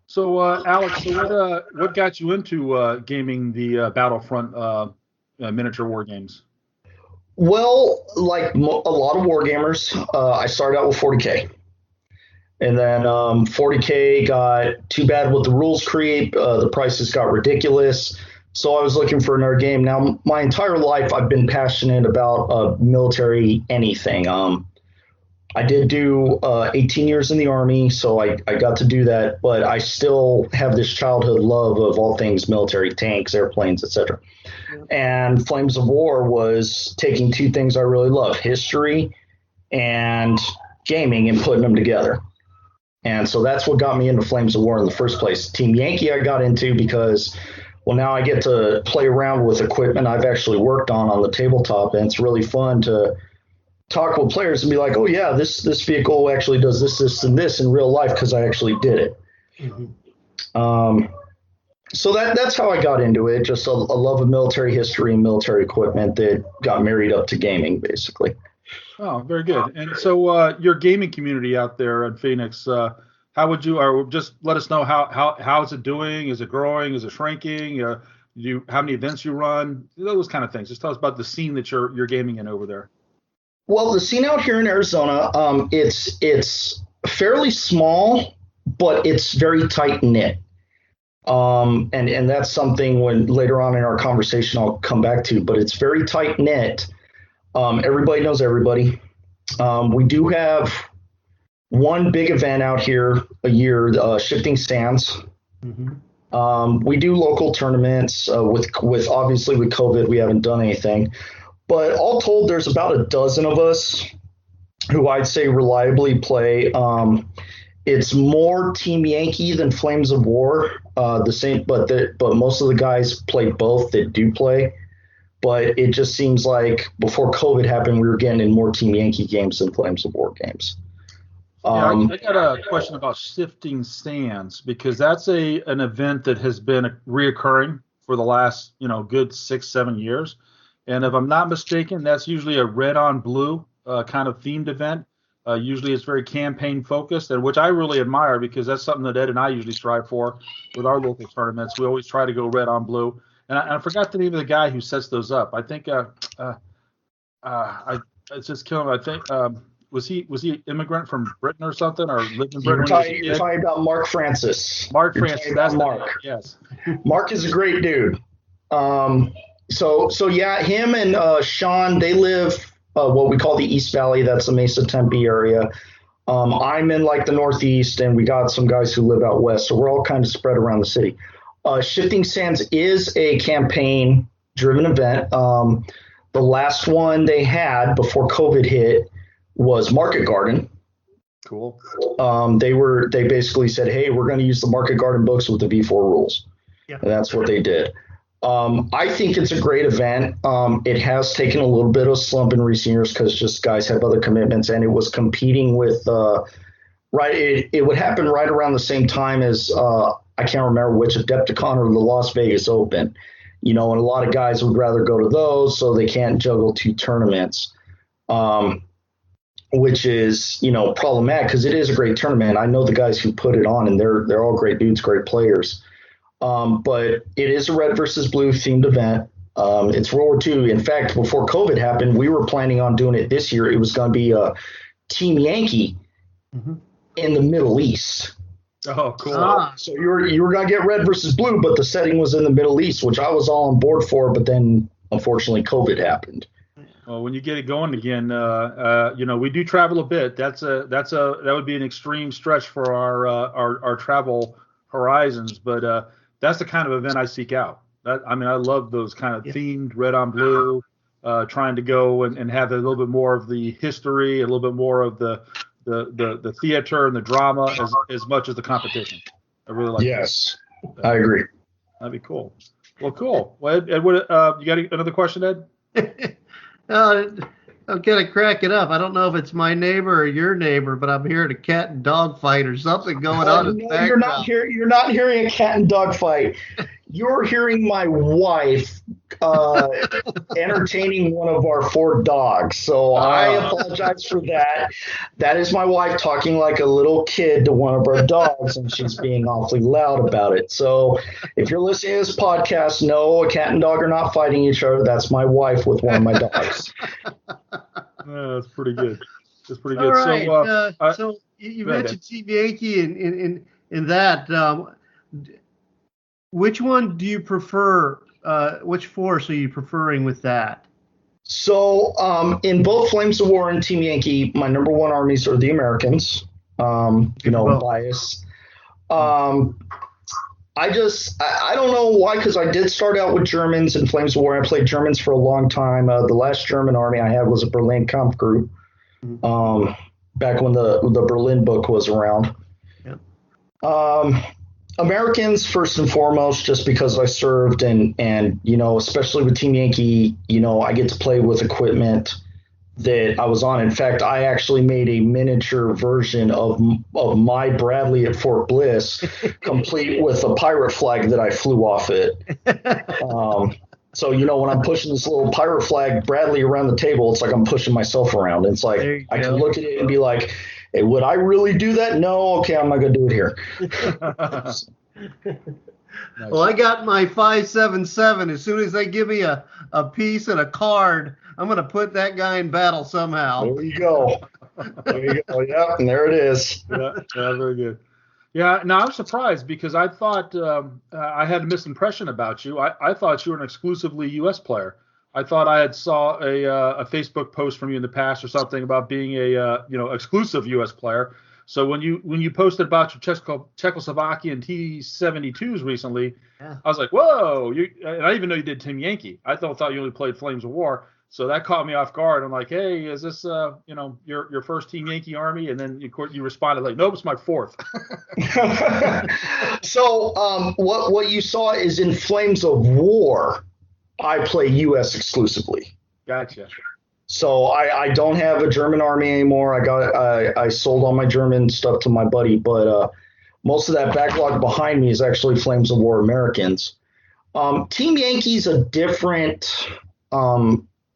So Alex, what got you into gaming the Battlefront miniature war games? Well, like a lot of war gamers, I started out with 40K. And then 40K got too bad with the rules creep. The prices got ridiculous. So I was looking for another game. Now, my entire life, I've been passionate about military anything. I did do 18 years in the Army, so I got to do that. But I still have this childhood love of all things military, tanks, airplanes, etc. And Flames of War was taking two things I really love, history and gaming, and putting them together. And so that's what got me into Flames of War in the first place. Team Yankee I got into because, well, now I get to play around with equipment I've actually worked on the tabletop, and it's really fun to talk with players and be like, oh yeah, this vehicle actually does this, and this in real life because I actually did it. Mm-hmm. So that's how I got into it. Just a love of military history and military equipment that got married up to gaming, basically. Oh, very good. And so your gaming community out there in Phoenix, how would you, or just let us know how is it doing? Is it growing? Is it shrinking? How many events you run? Those kind of things. Just tell us about the scene that you're gaming in over there. Well, the scene out here in Arizona, it's fairly small, but it's very tight knit. And that's something when later on in our conversation I'll come back to, but it's very tight knit. Everybody knows everybody. We do have one big event out here a year, Shifting Sands. Mm-hmm. We do local tournaments with obviously with COVID, we haven't done anything, but all told, there's about a dozen of us who I'd say reliably play. It's more Team Yankee than Flames of War. The same, but most of the guys play both that do play. But it just seems like before COVID happened, we were getting in more Team Yankee games than Flames of War games. I got a question about Shifting Sands, because that's an event that has been reoccurring for the last good 6-7 years, and if I'm not mistaken, that's usually a red on blue kind of themed event. Usually it's very campaign focused, and which I really admire, because that's something that Ed and I usually strive for with our local tournaments. We always try to go red on blue. And I forgot the name of the guy who sets those up. I think it's just killing me. I think was he immigrant from Britain or something, or lived in Britain? You're talking about Mark Francis. Mark Francis. That's Mark. Yes. Mark is a great dude. So yeah, him and Sean, they live what we call the East Valley. That's the Mesa Tempe area. I'm in like the Northeast, and we got some guys who live out west. So we're all kind of spread around the city. Shifting Sands is a campaign-driven event. The last one they had before COVID hit was Market Garden. Cool. They basically said, hey, we're going to use the Market Garden books with the V4 rules. Yeah. And that's what they did. I think it's a great event. It has taken a little bit of a slump in recent years because just guys have other commitments, and it was competing with it would happen right around the same time as I can't remember which, Adepticon or the Las Vegas Open, and a lot of guys would rather go to those, so they can't juggle two tournaments, which is, problematic because it is a great tournament. I know the guys who put it on, and they're all great dudes, great players. But it is a red versus blue themed event. It's World War II. In fact, before COVID happened, we were planning on doing it this year. It was going to be a Team Yankee in the Middle East. Oh, cool. So you were going to get red versus blue, but the setting was in the Middle East, which I was all on board for. But then, unfortunately, COVID happened. Well, when you get it going again, we do travel a bit. That would be an extreme stretch for our travel horizons, but that's the kind of event I seek out. I love those kind of themed red on blue, trying to go and have a little bit more of the history, a little bit more of the theater and the drama as much as the competition. I really like Yes, that. I agree. That'd be cool. Well, cool. Well, Ed, you got another question, Ed? I'm kind of cracking up. I don't know if it's my neighbor or your neighbor, but I'm hearing a cat and dog fight or something going on in the background. You're not hearing a cat and dog fight. You're hearing my wife entertaining one of our 4 dogs. So I apologize for that. That is my wife talking like a little kid to one of our dogs, and she's being awfully loud about it. So if you're listening to this podcast, no, a cat and dog are not fighting each other. That's my wife with one of my dogs. That's pretty good. That's pretty good. All right. So, so you mentioned Team Yankee in that. Which one do you prefer? Which force are you preferring with that? So in both Flames of War and Team Yankee, my number one armies are the Americans. Bias. I don't know why, because I did start out with Germans in Flames of War. I played Germans for a long time. The last German army I had was a Berlin Kampfgruppe, back when the Berlin book was around. Yeah. Americans first and foremost, just because I served and especially with Team Yankee, I get to play with equipment that I was on. In fact, I actually made a miniature version of my Bradley at Fort Bliss, complete with a pirate flag that I flew off it. So, when I'm pushing this little pirate flag Bradley around the table, it's like I'm pushing myself around. It's like I can look at it and be like, hey, would I really do that? No. Okay, I'm not going to do it here. Nice. Well, I got my 577. As soon as they give me a piece and a card, I'm going to put that guy in battle somehow. There you go. Yeah, and there it is. Yeah, very good. Yeah, no, I'm surprised because I thought I had a misimpression about you. I thought you were an exclusively U.S. player. I thought I had saw a Facebook post from you in the past or something about being a exclusive U.S. player. So when you posted about your Czechoslovakian T-72s recently, I was like, whoa! And I didn't even know you did Team Yankee. I thought you only played Flames of War. So that caught me off guard. I'm like, hey, is this your first Team Yankee Army? And then you responded like, nope, it's my fourth. So what you saw is in Flames of War, I play U.S. exclusively. Gotcha. So I don't have a German army anymore. I sold all my German stuff to my buddy, but most of that backlog behind me is actually Flames of War Americans. Team Yankee's a different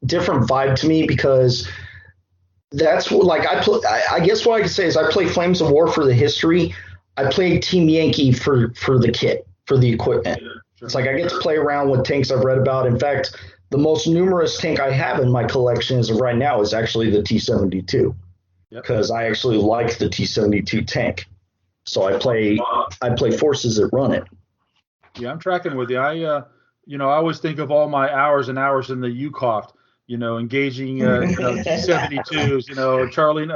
vibe to me because that's what, like, I guess what I could say is I play Flames of War for the history. I play Team Yankee for the kit, for the equipment. Sure. It's like I get to play around with tanks I've read about. In fact, the most numerous tank I have in my collection as of right now is actually the T-72 because I actually like the T-72 tank. So I play forces that run it. Yeah, I'm tracking with you. I always think of all my hours and hours in the UCOFT, engaging T-72s, Charlie,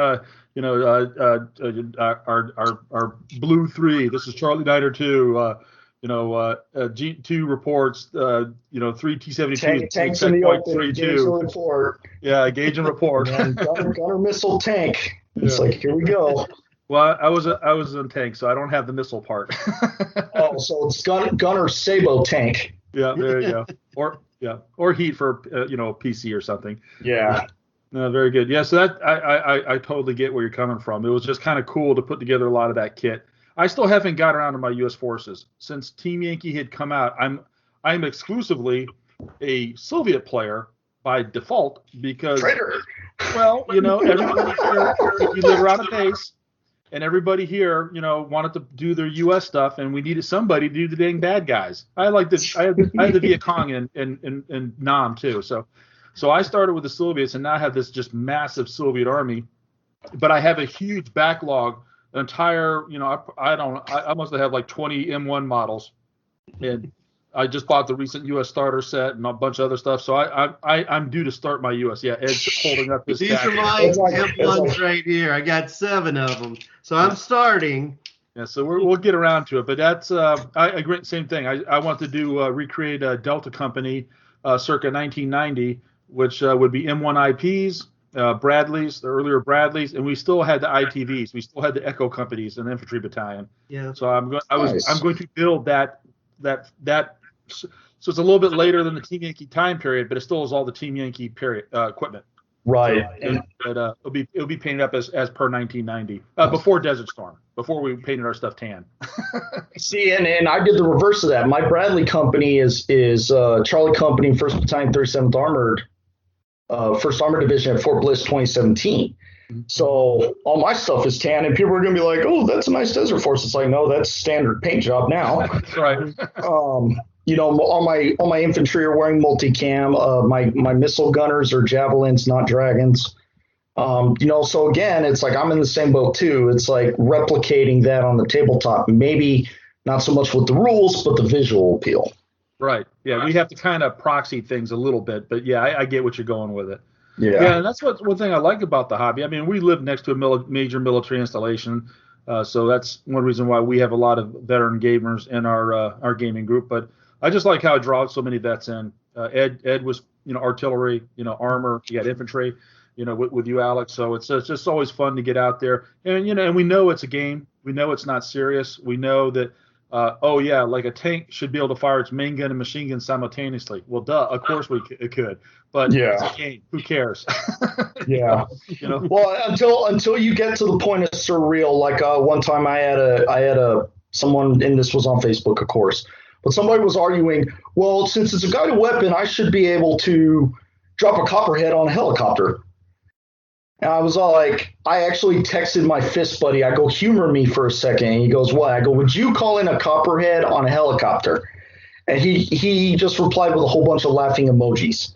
our Blue 3. This is Charlie Niner 2. G2 reports, 3 T-72s. Tanks in the open, gauge and report. Yeah, gauge and report. Gunner missile tank. It's like, here we go. Well, I was in tank, so I don't have the missile part. Oh, so it's Gunner Sabo tank. Yeah, there you go. Or heat for PC or something. Yeah. No, very good. Yeah, so that I totally get where you're coming from. It was just kind of cool to put together a lot of that kit. I still haven't got around to my U.S. forces since Team Yankee had come out. I'm exclusively a Soviet player by default because, Traitor. Well, everybody here, you live around a base, and everybody here, wanted to do their U.S. stuff, and we needed somebody to do the dang bad guys. I had the Viet Cong and Nam too. So I started with the Soviets, and now I have this just massive Soviet army, but I have a huge backlog. An entire, I must have like 20 M1 models, and I just bought the recent U.S. starter set and a bunch of other stuff. So I'm due to start my U.S. Yeah, Ed's holding up his. These are my M1s right here. I got 7 of them, so I'm starting. Yeah, so we'll get around to it, but that's I agree. Same thing. I want to do recreate a Delta Company circa 1990, which would be M1 IPs. Bradleys, the earlier Bradleys, and we still had the ITVs. We still had the Echo companies and the infantry battalion. Yeah. So I'm going to build that. So it's a little bit later than the Team Yankee time period, but it still is all the Team Yankee period equipment. Right. So, it'll be painted up as per 1990, before Desert Storm, before we painted our stuff tan. See, and I did the reverse of that. My Bradley company is Charlie Company, 1st Battalion, 37th Armored. 1st Armored Division at Fort Bliss 2017. So all my stuff is tan, and people are going to be like, oh, that's a nice Desert Force. It's like, no, that's standard paint job now. That's right. All my infantry are wearing multicam. My missile gunners are javelins, not dragons. So again, it's like I'm in the same boat too. It's like replicating that on the tabletop. Maybe not so much with the rules, but the visual appeal. Right. Yeah, we have to kind of proxy things a little bit, but yeah, I get what you're going with it. Yeah, and that's one thing I like about the hobby. I mean, we live next to a major military installation, so that's one reason why we have a lot of veteran gamers in our gaming group. But I just like how it draws so many vets in. Ed was artillery, armor. You got infantry, with you, Alex. So it's just always fun to get out there, and and we know it's a game. We know it's not serious. We know that oh yeah, like a tank should be able to fire its main gun and machine gun simultaneously. Well, duh, of course it could, but it's a game. Who cares? Yeah. You know. Well, until you get to the point of surreal, like one time I had a someone, and this was on Facebook, of course, but somebody was arguing, well, since it's a guided weapon, I should be able to drop a copperhead on a helicopter. And I was all like, I actually texted my fist buddy. I go, humor me for a second. And he goes, what? I go, would you call in a copperhead on a helicopter? And he just replied with a whole bunch of laughing emojis.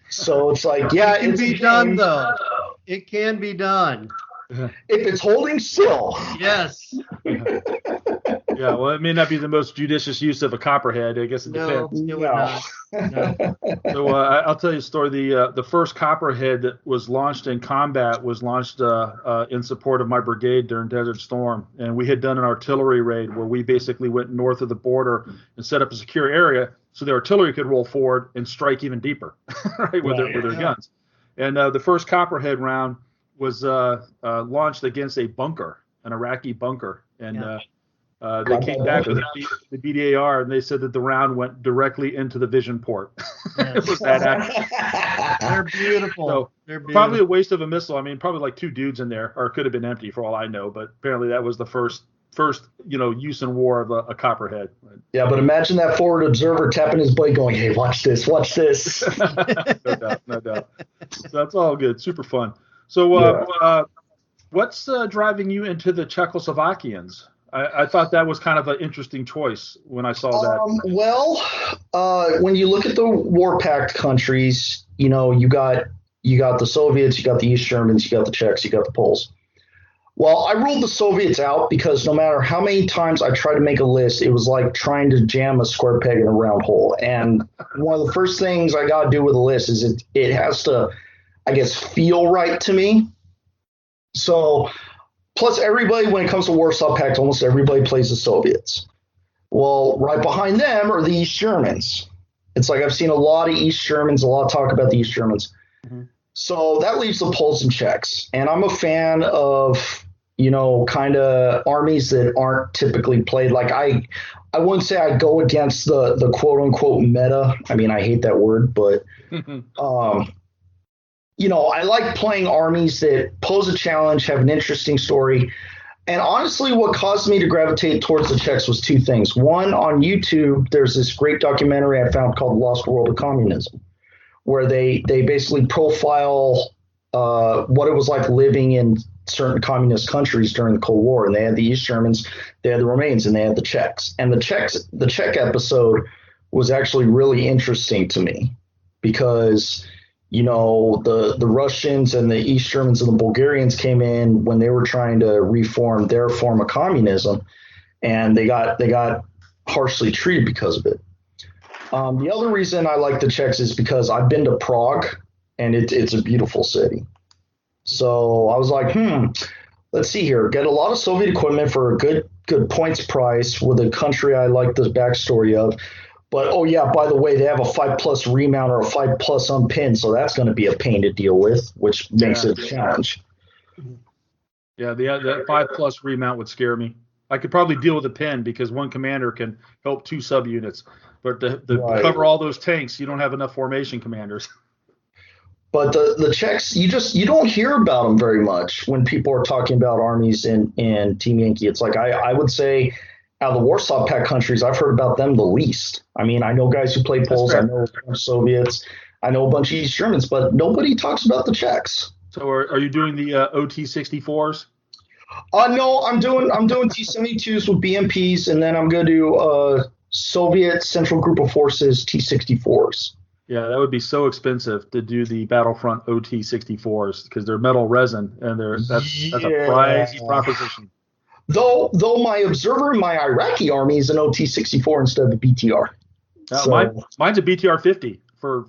So it's like, yeah, it can be done, though. It can be done. If it's holding still. Yes. Yeah, well, it may not be the most judicious use of a copperhead. I guess it depends. No, it would not. No. So I'll tell you a story. The first copperhead that was launched in combat was launched in support of my brigade during Desert Storm, and we had done an artillery raid where we basically went north of the border and set up a secure area so the artillery could roll forward and strike even deeper, right, with their guns. And the first copperhead round was launched against a bunker, an Iraqi bunker, and they came back with the BDAR, and they said that the round went directly into the vision port. It was that accurate. They're beautiful. So They're beautiful. Probably a waste of a missile. I mean, probably like 2 dudes in there, or it could have been empty for all I know. But apparently that was the first use in war of a copperhead. Yeah, but imagine that forward observer tapping his blade, going, "Hey, watch this, watch this." No doubt. So that's all good. Super fun. So, what's driving you into the Czechoslovakians? I thought that was kind of an interesting choice when I saw that. When you look at the war pact countries, you got the Soviets, you got the East Germans, you got the Czechs, you got the Poles. Well, I ruled the Soviets out because no matter how many times I tried to make a list, it was like trying to jam a square peg in a round hole. And one of the first things I got to do with a list is it has to, I guess, feel right to me. So, plus everybody, when it comes to Warsaw Pact, almost everybody plays the Soviets. Well, right behind them are the East Germans. It's like I've seen a lot of East Germans, a lot of talk about the East Germans. Mm-hmm. So that leaves the Poles and Czechs. And I'm a fan of, kind of armies that aren't typically played. Like I wouldn't say I go against the quote unquote meta. I mean, I hate that word, but, I like playing armies that pose a challenge, have an interesting story. And honestly, what caused me to gravitate towards the Czechs was 2 things. One, on YouTube, there's this great documentary I found called Lost World of Communism, where they basically profile what it was like living in certain communist countries during the Cold War. And they had the East Germans, they had the Romanians, and they had the Czechs. And the Czech episode was actually really interesting to me because the Russians and the East Germans and the Bulgarians came in when they were trying to reform their form of communism, and they got harshly treated because of it. The other reason I like the Czechs is because I've been to Prague, and it's a beautiful city. So I was like, let's see here. Get a lot of Soviet equipment for a good points price with a country I like the backstory of. But, oh, yeah, by the way, they have a 5+ remount or a 5+ unpin, so that's going to be a pain to deal with, which makes it a challenge. Yeah, the 5+ remount would scare me. I could probably deal with a pin because one commander can help 2 subunits. But to cover all those tanks, you don't have enough formation commanders. But the Czechs, you don't hear about them very much when people are talking about armies in Team Yankee. It's like I would say – out of the Warsaw Pact countries, I've heard about them the least. I mean, I know guys who play Poles, I know a bunch of Soviets, I know a bunch of East Germans, but nobody talks about the Czechs. So are you doing the OT-64s? No, I'm doing T-72s with BMPs, and then I'm going to do Soviet Central Group of Forces T-64s. Yeah, that would be so expensive to do the Battlefront OT-64s because they're metal resin, and that's a pricey proposition. Though my observer in my Iraqi army is an OT-64 instead of a BTR. Mine's a BTR-50 for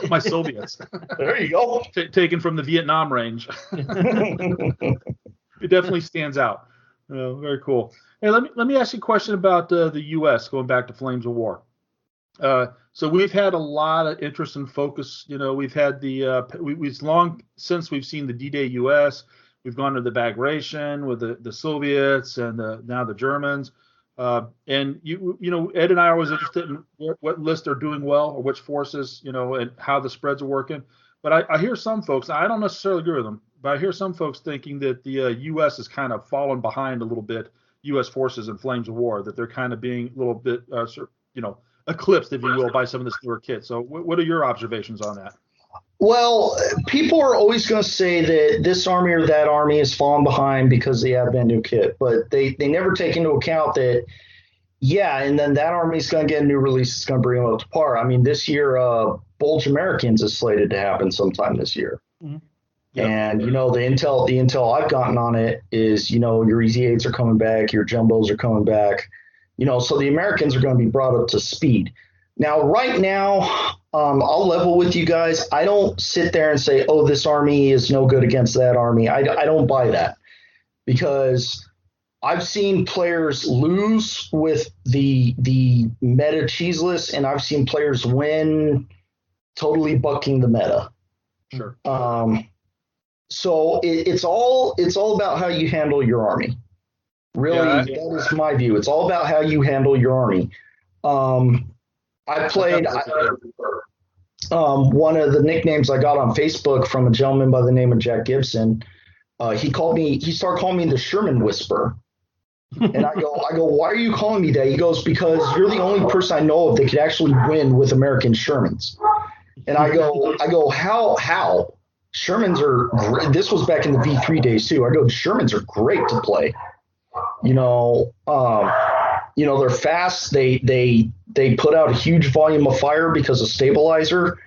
my Soviets. There you go. Taken from the Vietnam range. It definitely stands out. Very cool. Hey, let me ask you a question about the U.S. going back to Flames of War. So we've had a lot of interest and focus. We've had we've long since we've seen the D-Day U.S. We've gone to the Bagration with the Soviets and now the Germans. And Ed and I are always interested in what lists are doing well or which forces, and how the spreads are working. But I hear some folks, I don't necessarily agree with them, but I hear some folks thinking that the U.S. is kind of fallen behind a little bit, U.S. forces in Flames of War, that they're kind of being a little bit, eclipsed, if you will, by some of this newer kit. So what are your observations on that? Well, people are always going to say that this army or that army is falling behind because they have that new kit, but they never take into account that, and then that army is going to get a new release. It's going to bring them up to par. I mean, this year, Bulge Americans is slated to happen sometime this year. Mm-hmm. Yep. And, the intel I've gotten on it is, your Easy 8s are coming back, your Jumbos are coming back, so the Americans are going to be brought up to speed. Now, right now, I'll level with you guys. I don't sit there and say, oh, this army is no good against that army. I don't buy that, because I've seen players lose with the meta cheeseless, and I've seen players win totally bucking the meta. Sure. So it's all about how you handle your army. Really, that is my view. It's all about how you handle your army. I played one of the nicknames I got on Facebook from a gentleman by the name of Jack Gibson. He started calling me the Sherman Whisperer. And I go, why are you calling me that? He goes, because you're the only person I know of that could actually win with American Shermans. And I go, how? Shermans are great. This was back in the V3 days too. I go, Shermans are great to play. They're fast. They put out a huge volume of fire because of stabilizer.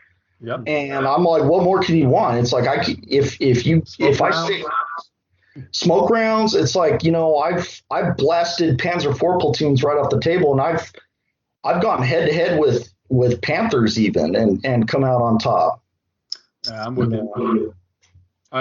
Yep. And I'm like, what more can you want? It's like, if I stay smoke rounds, it's like, I've blasted Panzer IV platoons right off the table, and I've gone head to head with Panthers even and come out on top. I'm with you. I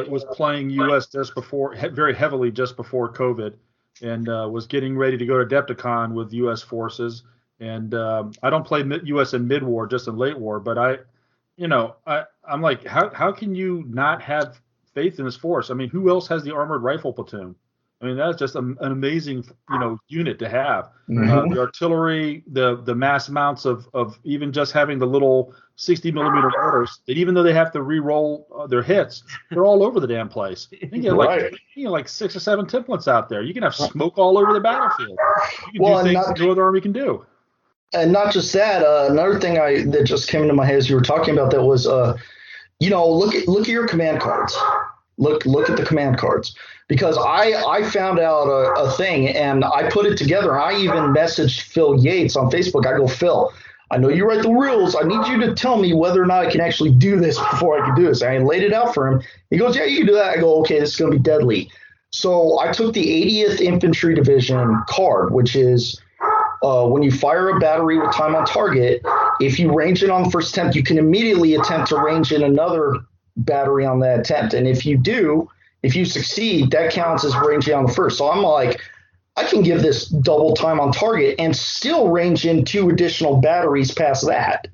was playing U.S. just before, very heavily just before COVID, and was getting ready to go to Adepticon with U.S. forces. And I don't play U.S. in mid-war, just in late war. But I'm like, how can you not have faith in this force? I mean, who else has the armored rifle platoon? I mean, that's just an amazing, unit to have. Mm-hmm. The artillery, the mass amounts of even just having the little 60 millimeter mortars, that even though they have to re-roll their hits, they're all over the damn place. You can get like 6 or 7 templates out there. You can have smoke all over the battlefield. You can do things no other army can do. And not just that, another thing that just came into my head as you were talking about that was, look at your command cards. Look at the command cards. Because I found out a thing, and I put it together. I even messaged Phil Yates on Facebook. I go, Phil, I know you write the rules. I need you to tell me whether or not I can actually do this before I can do this. I laid it out for him. He goes, yeah, you can do that. I go, okay, this is going to be deadly. So I took the 80th Infantry Division card, which is when you fire a battery with time on target, if you range it on the first attempt, you can immediately attempt to range in another battery on that attempt. And if you succeed, that counts as ranging on the first. So I'm like, I can give this double time on target and still range in 2 additional batteries past that.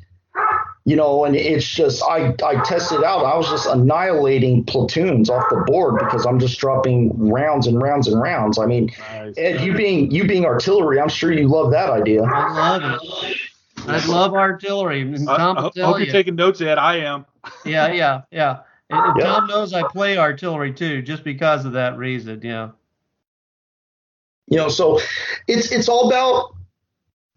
And it's just, I tested out. I was just annihilating platoons off the board because I'm just dropping rounds and rounds and rounds. I mean, nice. Ed, you being artillery, I'm sure you love that idea. I love it. I love artillery. I hope you're taking notes, Ed. I am. Yeah. And Tom knows I play artillery too, just because of that reason. Yeah. So it's all about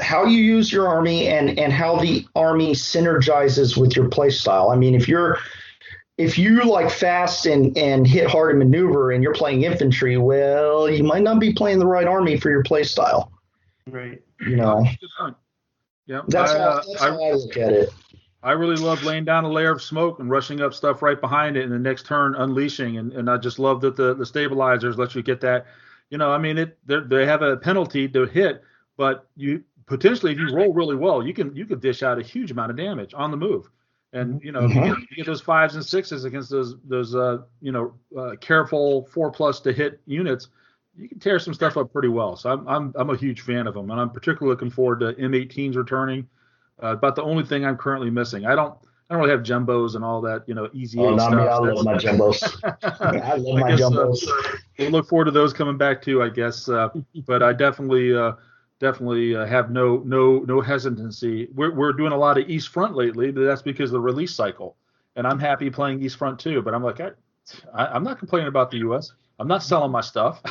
how you use your army and how the army synergizes with your play style. I mean, if you like fast and hit hard and maneuver and you're playing infantry, well, you might not be playing the right army for your play style. Right. Yeah. That's how I look at it. I really love laying down a layer of smoke and rushing up stuff right behind it, and the next turn unleashing. And I just love that the stabilizers let you get that. They have a penalty to hit, but you potentially, if you roll really well, you could dish out a huge amount of damage on the move. And if you get those 5s and 6s against those careful 4+ to hit units, you can tear some stuff up pretty well. So I'm a huge fan of them, and I'm particularly looking forward to M18s returning. About the only thing I'm currently missing. I don't really have jumbos and all that, easy Oh, not stuff. me. I love my jumbos. I love my jumbos. We'll look forward to those coming back too, I guess. But I definitely have no hesitancy. We're doing a lot of East Front lately, but that's because of the release cycle. And I'm happy playing East Front too. But I'm like, I'm not complaining about the U.S. I'm not selling my stuff.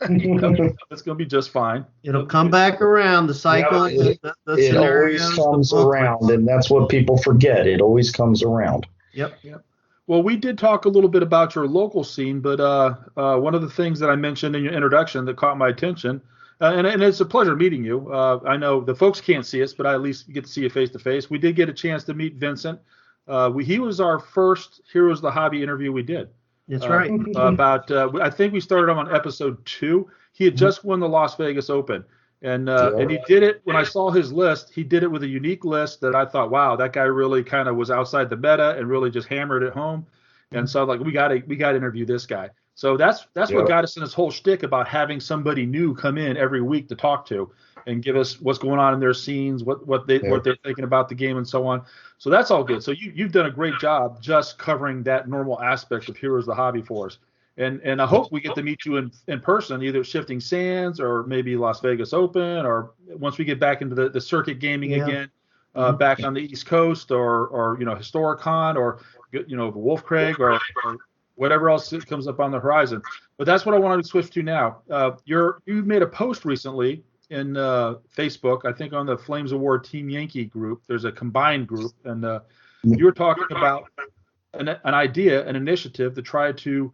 It's going to be just fine. It'll come back around. The cycle, it always comes around, and that's what people forget. It always comes around. Yep. Well, we did talk a little bit about your local scene, but one of the things that I mentioned in your introduction that caught my attention, and it's a pleasure meeting you. I know the folks can't see us, but I at least get to see you face to face. We did get a chance to meet Vincent. He was our first Heroes of the Hobby interview we did. That's right. I think we started him on episode 2. He had just won the Las Vegas Open, and he did it. When I saw his list, he did it with a unique list that I thought, wow, that guy really kind of was outside the meta and really just hammered it home. And so I'm like, we got to interview this guy. So that's what got us in this whole shtick about having somebody new come in every week to talk to and give us what's going on in their scenes, what they're thinking about the game and so on. So that's all good. So you've done a great job just covering that normal aspect of Heroes of the Hobby for us. And I hope we get to meet you in person, either Shifting Sands or maybe Las Vegas Open, or once we get back into the circuit gaming again, back on the East Coast, or Historicon, or Wolf Craig, or whatever else comes up on the horizon. But that's what I wanted to switch to now. You made a post recently in Facebook, I think on the Flames of War Team Yankee group. There's a combined group, and you were talking about an idea, an initiative to try to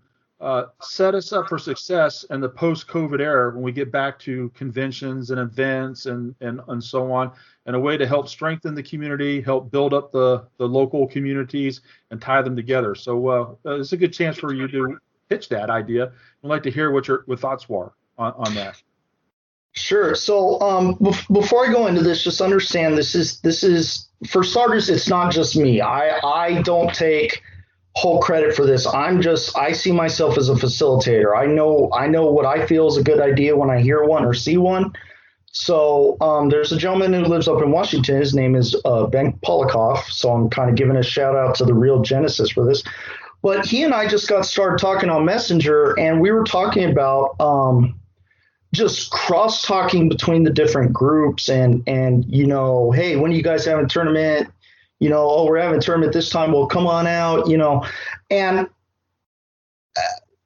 set us up for success in the post-COVID era when we get back to conventions and events and so on, and a way to help strengthen the community, help build up the local communities, and tie them together. So it's a good chance for you to pitch that idea. I'd like to hear what your thoughts were on that. Sure. So before I go into this, just understand this is for starters, it's not just me. I don't take whole credit for this. I see myself as a facilitator. I know what I feel is a good idea when I hear one or see one. So there's a gentleman who lives up in Washington. His name is Ben Polikoff. So I'm kind of giving a shout out to the real genesis for this. But he and I just got started talking on Messenger, and we were talking about just cross talking between the different groups and hey, when are you guys having a tournament? We're having a tournament this time. Well, come on out, and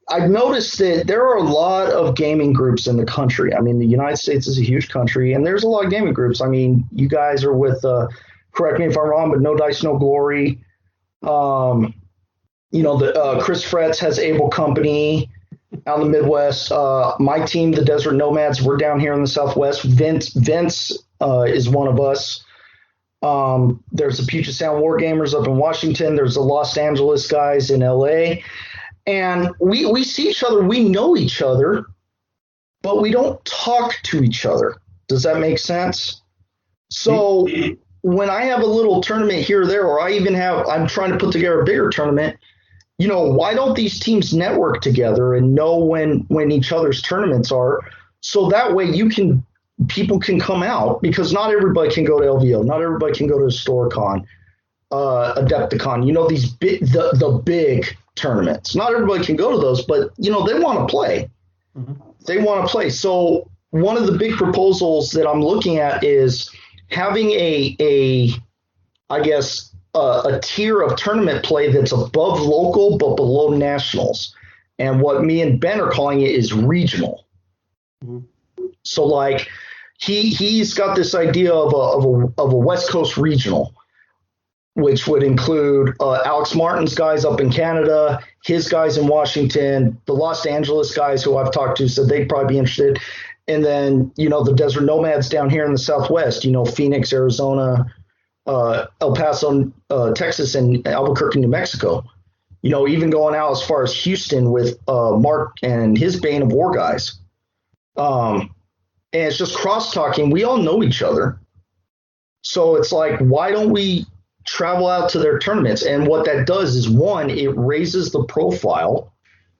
I've noticed that there are a lot of gaming groups in the country. I mean, the United States is a huge country, and there's a lot of gaming groups. I mean, you guys are with, correct me if I'm wrong, but No Dice, No Glory. The Chris Fretz has Able Company out in the Midwest. My team, the Desert Nomads, we're down here in the Southwest. Vince is one of us. There's the Puget Sound War Gamers up in Washington. There's the Los Angeles guys in LA. And we see each other. We know each other, but we don't talk to each other. Does that make sense? So when I have a little tournament here or there, or I'm trying to put together a bigger tournament, why don't these teams network together and know when each other's tournaments are? So that way people can come out, because not everybody can go to LVO. Not everybody can go to Historicon, Adepticon, these the big tournaments. Not everybody can go to those, but, they want to play. Mm-hmm. They want to play. So one of the big proposals that I'm looking at is having a tier of tournament play that's above local but below nationals. And what me and Ben are calling it is regional. Mm-hmm. So like he's got this idea of a West Coast regional, which would include Alex Martin's guys up in Canada, his guys in Washington, the Los Angeles guys who I've talked to said they'd probably be interested. And then, the Desert Nomads down here in the Southwest, Phoenix, Arizona, El Paso, Texas, and Albuquerque, New Mexico. Even going out as far as Houston with Mark and his Bane of War guys. And it's just cross-talking. We all know each other. So it's like, why don't we travel out to their tournaments? And what that does is, one, it raises the profile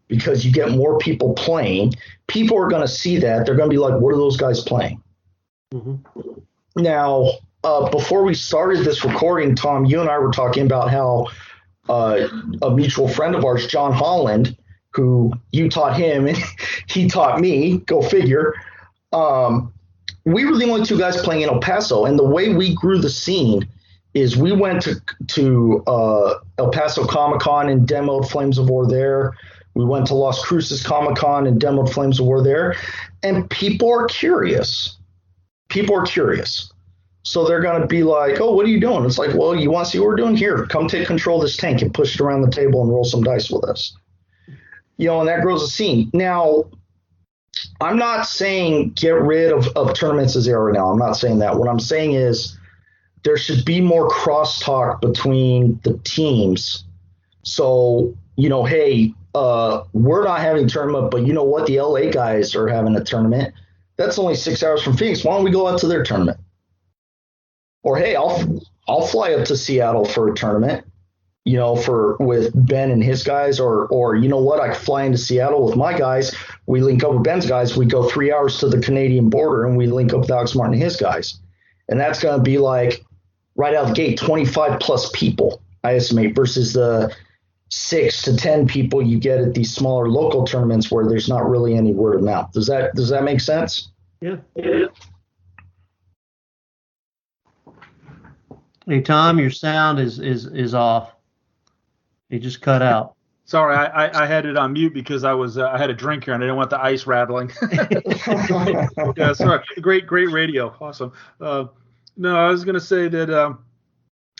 because you get more people playing. People are going to see that. They're going to be like, what are those guys playing? Mm-hmm. Now, before we started this recording, Tom, you and I were talking about how a mutual friend of ours, John Holland, who you taught him and he taught me, go figure. We were the only two guys playing in El Paso, and the way we grew the scene is we went to El Paso Comic-Con and demoed Flames of War there. We went to Las Cruces Comic-Con and demoed Flames of War there. And people are curious. So they're going to be like, oh, what are you doing? It's like, well, you want to see what we're doing? Here, come take control of this tank and push it around the table and roll some dice with us. And that grows the scene. Now, I'm not saying get rid of tournaments as they are right now. I'm not saying that. What I'm saying is there should be more crosstalk between the teams. So, hey, we're not having a tournament, but you know what? The LA guys are having a tournament. That's only 6 hours from Phoenix. Why don't we go out to their tournament? Or, hey, I'll fly up to Seattle for a tournament, with Ben and his guys. Or you know what? I fly into Seattle with my guys. We link up with Ben's guys. We go 3 hours to the Canadian border, and we link up with Alex Martin and his guys. And that's going to be like right out of the gate, 25 plus people, I estimate, versus the 6 to 10 people you get at these smaller local tournaments where there's not really any word of mouth. Does that make sense? Yeah. Hey, Tom, your sound is off. You just cut out. Sorry, I had it on mute because I had a drink here and I didn't want the ice rattling. Yeah, sorry. Great radio. Awesome. No, I was going to say that,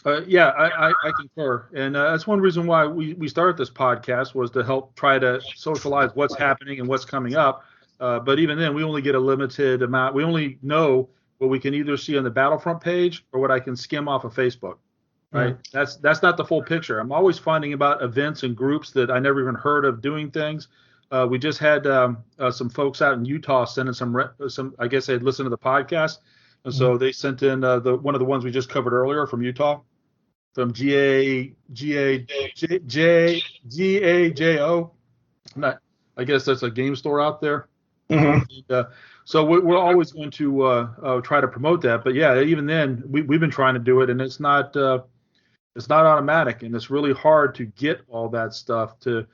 I concur. And that's one reason why we started this podcast, was to help try to socialize what's happening and what's coming up. But even then, we only get a limited amount. We only know what we can either see on the Battlefront page or what I can skim off of Facebook. Right. Mm-hmm. That's not the full picture. I'm always finding about events and groups that I never even heard of doing things. We just had some folks out in Utah sending some. I guess they had listened to the podcast, and so they sent in one of the ones we just covered earlier from Utah, from GAJO. I guess that's a game store out there. Mm-hmm. And, so we're always going to try to promote that. But yeah, even then, we've been trying to do it, and it's not automatic, and it's really hard to get all that stuff to.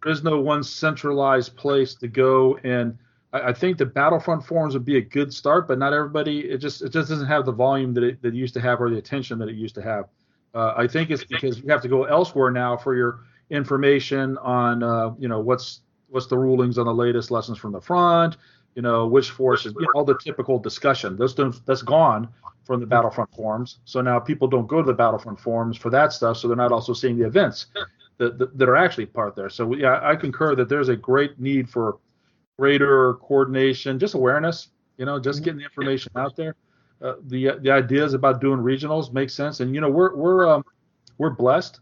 There's no one centralized place to go, and I think the Battlefront forums would be a good start, but not everybody. It just doesn't have the volume that it used to have, or the attention that it used to have. I think it's because you have to go elsewhere now for your information on what's the rulings on the latest lessons from the front. Which forces, all the typical discussion. That's gone from the Battlefront forums. So now people don't go to the Battlefront forums for that stuff, so they're not also seeing the events that are actually part there. So I concur that there's a great need for greater coordination, just awareness, just getting the information out there. The ideas about doing regionals make sense, and we're blessed.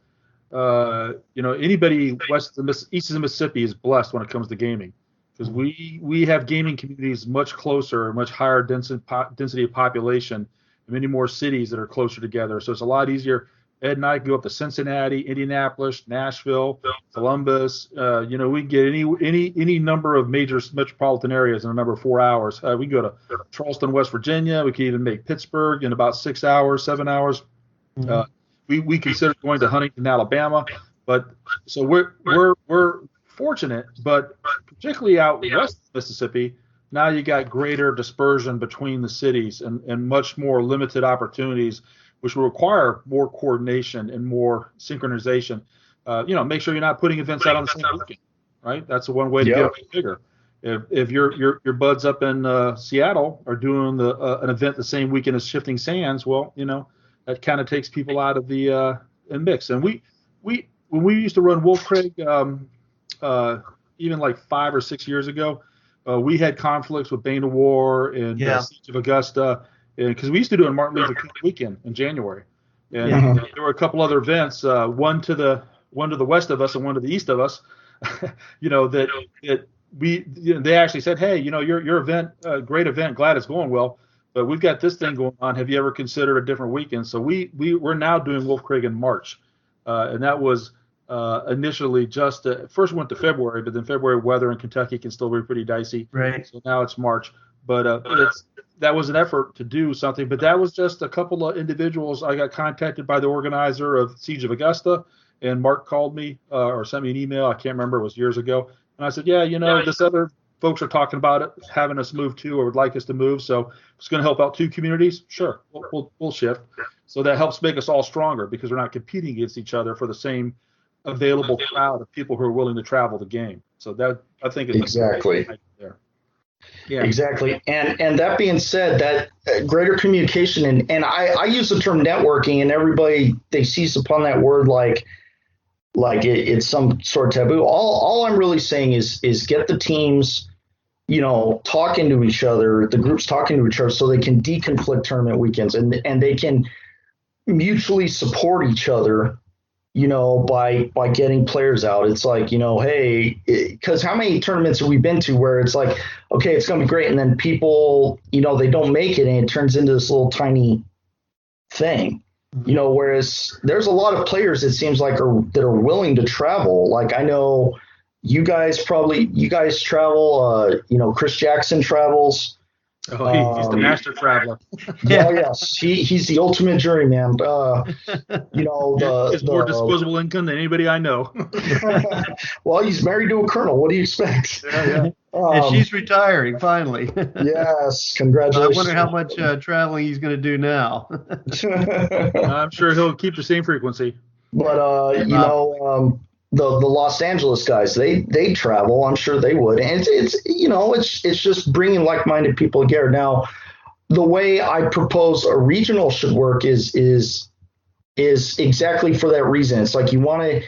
Anybody east of the Mississippi is blessed when it comes to gaming. Because we have gaming communities much closer, much higher density of population, and many more cities that are closer together. So it's a lot easier. Ed and I can go up to Cincinnati, Indianapolis, Nashville, Columbus. We can get any number of major metropolitan areas in a number of 4 hours. We can go to Charleston, West Virginia. We can even make Pittsburgh in about 6 hours, 7 hours. Mm-hmm. We consider going to Huntington, Alabama. But so we're fortunate, but particularly out west of Mississippi, now you got greater dispersion between the cities and much more limited opportunities, which will require more coordination and more synchronization. Make sure you're not putting events out on the same weekend, right? That's the one way to get it bigger. If your buds up in Seattle are doing an event the same weekend as Shifting Sands, well, that kind of takes people out of the mix. And when we used to run Wolf Craig, even like 5 or 6 years ago, we had conflicts with Bane of War and Siege of Augusta, because we used to do it on Martin Luther King weekend in January, and there were a couple other events, one to the west of us and one to the east of us, they actually said, hey, your event, great event, glad it's going well, but we've got this thing going on. Have you ever considered a different weekend? So we're now doing Wolf Craig in March, and that was. Initially just first went to February, but then February weather in Kentucky can still be pretty dicey. Right. So now it's March, but that was an effort to do something, but that was just a couple of individuals. I got contacted by the organizer of Siege of Augusta, and Mark called me or sent me an email. I can't remember, it was years ago. And I said, yeah, this other folks are talking about it, having us move too, or would like us to move. So it's going to help out 2 communities. Sure, we'll shift. So that helps make us all stronger because we're not competing against each other for the same available crowd of people who are willing to travel the game. So that, I think, is exactly there. Yeah, exactly. And that being said, that greater communication, and I use the term networking, and everybody, they seize upon that word like it's some sort of taboo. All I'm really saying is get the teams, talking to each other, the groups talking to each other, so they can deconflict tournament weekends, and they can mutually support each other, by getting players out. It's like, hey, because how many tournaments have we been to where it's like, okay, it's going to be great, and then people, they don't make it, and it turns into this little tiny thing. Whereas there's a lot of players, it seems like, that are willing to travel. Like, I know you guys travel, Chris Jackson travels. Oh, he's the master traveler. Yes, he's the ultimate journeyman. He's more disposable income than anybody I know. Well, he's married to a colonel. What do you expect? Yeah. And she's retiring finally. Yes, congratulations. I wonder how much traveling he's going to do now. I'm sure he'll keep the same frequency. But the Los Angeles guys, they travel. I'm sure they would, and it's just bringing like-minded people together. Now, the way I propose a regional should work is exactly for that reason. It's like you want to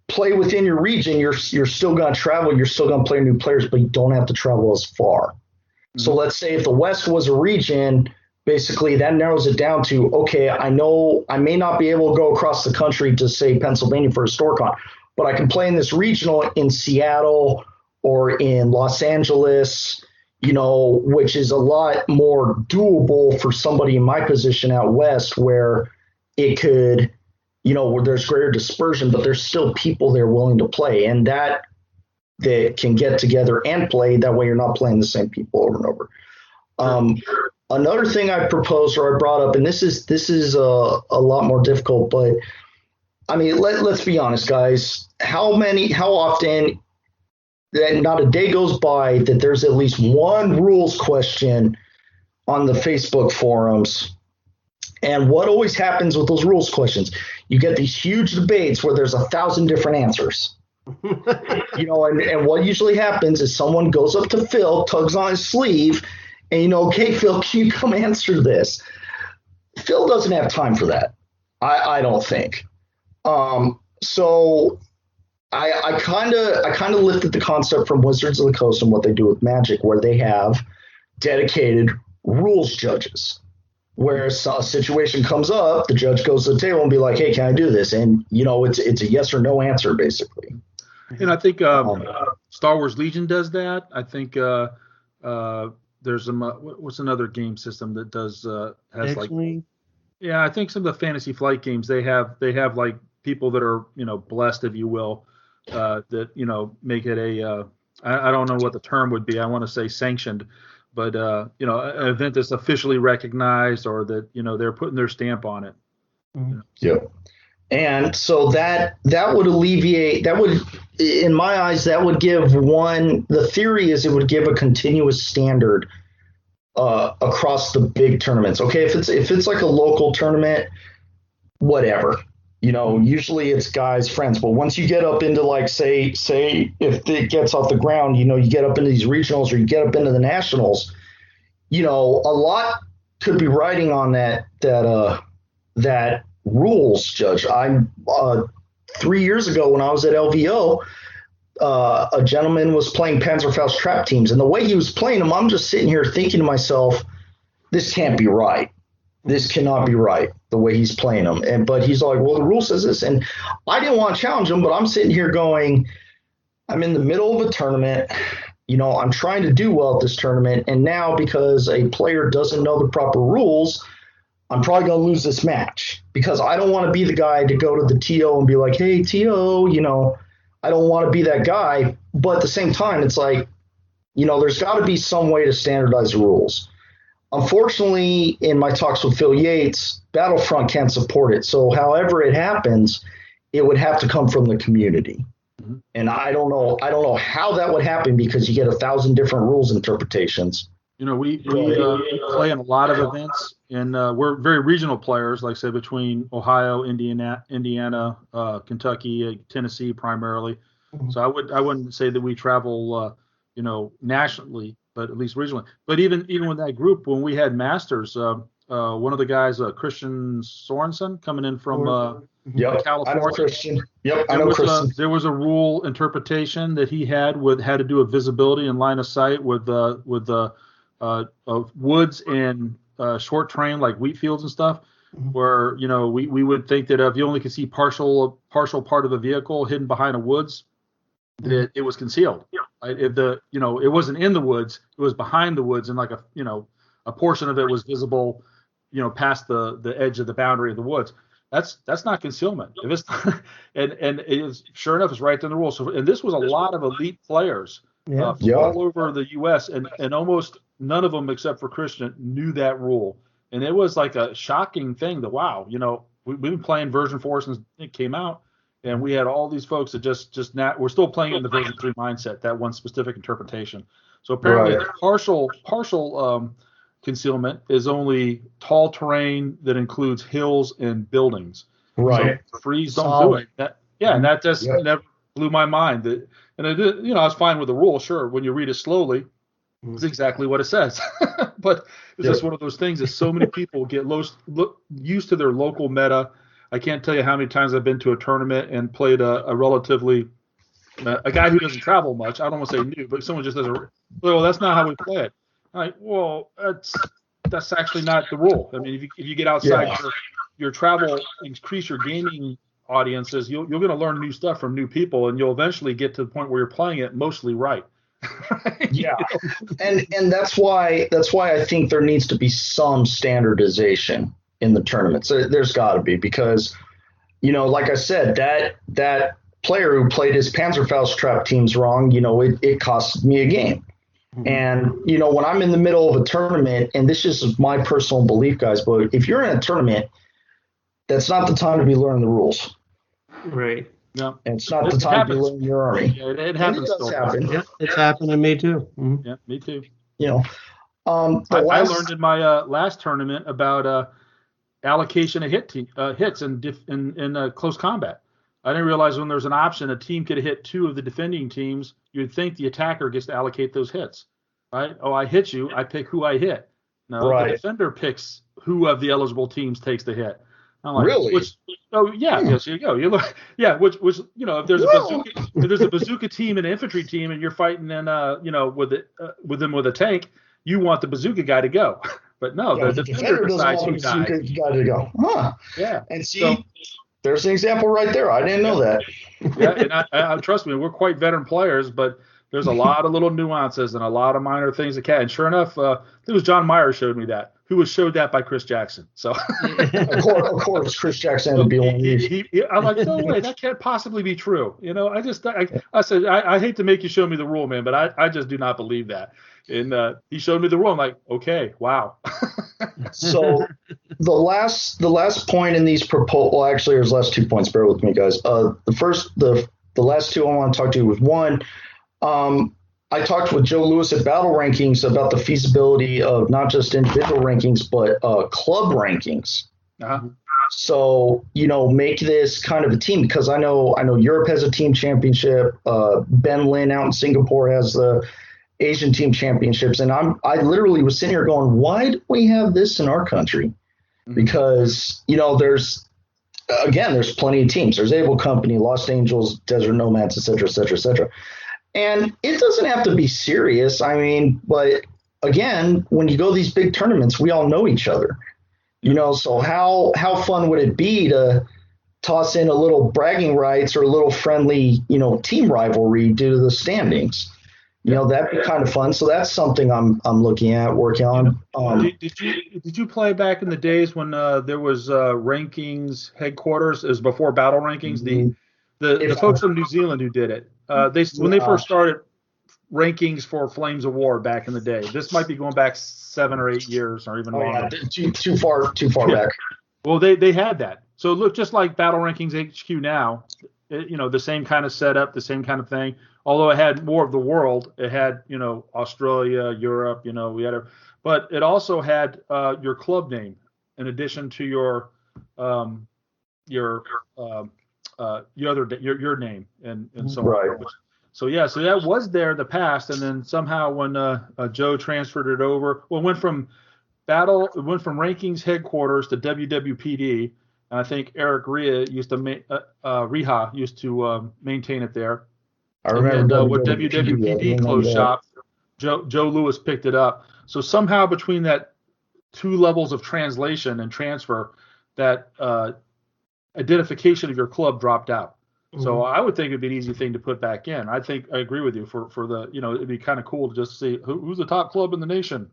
play within your region. You're still going to travel. You're still going to play new players, but you don't have to travel as far. Mm-hmm. So let's say if the West was a region, basically that narrows it down to, okay, I know I may not be able to go across the country to, say, Pennsylvania for a StoreCon, but I can play in this regional in Seattle or in Los Angeles, which is a lot more doable for somebody in my position out West, where it could, where there's greater dispersion, but there's still people there willing to play, and that can get together and play. That way you're not playing the same people over and over. Another thing I proposed, or I brought up, and this is a lot more difficult, but I mean, let's be honest, guys. How often that not a day goes by that there's at least one rules question on the Facebook forums? And what always happens with those rules questions? You get these huge debates where there's 1,000 different answers. And what usually happens is someone goes up to Phil, tugs on his sleeve, and okay, Phil, can you come answer this? Phil doesn't have time for that. I don't think. So I kind of lifted the concept from Wizards of the Coast and what they do with Magic, where they have dedicated rules judges, where a situation comes up, the judge goes to the table and be like, hey, can I do this? And it's a yes or no answer, basically. And I think Star Wars Legion does that. I think there's what's another game system that does has X-Wing? Yeah, I think some of the Fantasy Flight games they have like people that are blessed, if you will, that make it a I don't know what the term would be. I want to say sanctioned, but an event that's officially recognized, or that they're putting their stamp on it. Mm-hmm. Yep. And so that would alleviate, that would, in my eyes, that would give the theory is it would give a continuous standard across the big tournaments. Okay, if it's like a local tournament, whatever, usually it's guys, friends. But once you get up into, like, say if it gets off the ground, you get up into these regionals, or you get up into the nationals, a lot could be riding on that rules judge. I'm 3 years ago when I was at LVO, a gentleman was playing Panzerfaust trap teams, and the way he was playing them, I'm just sitting here thinking to myself, this can't be right. This cannot be right, the way he's playing them. But he's like, well, the rule says this, and I didn't want to challenge him, but I'm sitting here going, I'm in the middle of a tournament. I'm trying to do well at this tournament, and now because a player doesn't know the proper rules, I'm probably going to lose this match, because I don't want to be the guy to go to the TO and be like, hey, TO, I don't want to be that guy. But at the same time, it's like, there's got to be some way to standardize the rules. Unfortunately, in my talks with Phil Yates, Battlefront can't support it. So however it happens, it would have to come from the community. Mm-hmm. And I don't know how that would happen because you get 1,000 different rules interpretations. We play in a lot of events, and we're very regional players, like I said, between Ohio, Indiana, Kentucky, Tennessee primarily. Mm-hmm. So I wouldn't say that we travel, nationally, but at least regionally. But even with that group, when we had Masters, one of the guys, Christian Sorensen, coming in from California. I know Christian. Yep, I know Christian. There was a rule interpretation that he had to do with visibility and line of sight with woods and short terrain like wheat fields and stuff, where we would think that if you only could see partial part of a vehicle hidden behind a woods, that it was concealed. Right? If it wasn't in the woods, it was behind the woods, and like a portion of it was visible, past the edge of the boundary of the woods. That's not concealment. If it's and it is, sure enough, it's right in the rule. So, and this was a lot of elite players all over the U.S. and almost none of them except for Christian knew that rule. And it was like a shocking thing that, wow, we've been playing version 4 since it came out, and we had all these folks that just not, we're still playing in the version 3 mindset, that one specific interpretation. So apparently partial concealment is only tall terrain that includes hills and buildings. Right. So trees don't do it. And that just never blew my mind. I was fine with the rule. Sure, when you read it slowly, it's exactly what it says. But it's just one of those things that so many people get used to their local meta. I can't tell you how many times I've been to a tournament and played a relatively a guy who doesn't travel much. I don't want to say new, but someone just does well, that's not how we play it. Like, well, that's actually not the rule. I mean, if you get outside your travel, increase your gaming audiences, you're going to learn new stuff from new people, and you'll eventually get to the point where you're playing it mostly right. Yeah, and that's why I think there needs to be some standardization in the tournaments. There's got to be, because like I said, that player who played his Panzerfaust trap teams wrong, it cost me a game. And, when I'm in the middle of a tournament, and this is my personal belief, guys, but if you're in a tournament, that's not the time to be learning the rules. Right. Yeah. And it's not the time to be learning your army. Yeah, it happens. It does happen. Yeah, it's happened to me too. Mm-hmm. Yeah, me too. I learned in my last tournament about allocation of hits in close combat. I didn't realize when there's an option, a team could hit 2 of the defending teams. You'd think the attacker gets to allocate those hits, right? Oh, I hit you. I pick who I hit. No, the defender picks who of the eligible teams takes the hit. I'm like, really? Yes, you go. You look, if there's a bazooka team and an infantry team, and you're fighting in, with them with a tank, you want the bazooka guy to go. But no, the defender decides who guy to go. Huh? Yeah. And see. There's an example right there. I didn't know that. Yeah, and I trust me, we're quite veteran players, but there's a lot of little nuances and a lot of minor things that can. And sure enough, it was John Meyer showed me that, who was showed that by Chris Jackson. So of course, Chris Jackson would be one of these. I'm like, no way, that can't possibly be true. I said, I hate to make you show me the rule, man, but I just do not believe that. And he showed me the rule. I'm like, okay, wow. So the last point in these well, actually, there's last 2 points. Bear with me, guys. The last 2 I want to talk to you was one. I talked with Joe Lewis at Battle Rankings about the feasibility of not just individual rankings, but club rankings. Uh-huh. So, make this kind of a team, because I know Europe has a team championship. Ben Lin out in Singapore has the Asian team championships. And I literally was sitting here going, why do we have this in our country? Because, there's plenty of teams. There's Able Company, Lost Angels, Desert Nomads, et cetera, et cetera, et cetera. And it doesn't have to be serious. I mean, but again, when you go to these big tournaments, we all know each other, so how fun would it be to toss in a little bragging rights or a little friendly, team rivalry due to the standings? That'd be kind of fun. So that's something I'm looking at, working on. Did you play back in the days when there was rankings headquarters? It was before Battle Rankings. The folks from New Zealand who did it. When they first started, rankings for Flames of War back in the day. This might be going back 7 or 8 years or even longer. Yeah, too far back. Well, they had that. So look, just like Battle Rankings HQ now, the same kind of setup, the same kind of thing. Although it had more of the world, it had Australia, Europe, but it also had your club name in addition to your name and so right. on. So that was there in the past, and then somehow when Joe transferred it over, it went from Rankings headquarters to WWPD, and I think Eric Rhea used to maintain it there. I remember when WWPD closed shop, Joe Lewis picked it up. So somehow between that 2 levels of translation and transfer, that identification of your club dropped out. Mm-hmm. So I would think it'd be an easy thing to put back in. I agree with you for the it'd be kind of cool to just see who's the top club in the nation,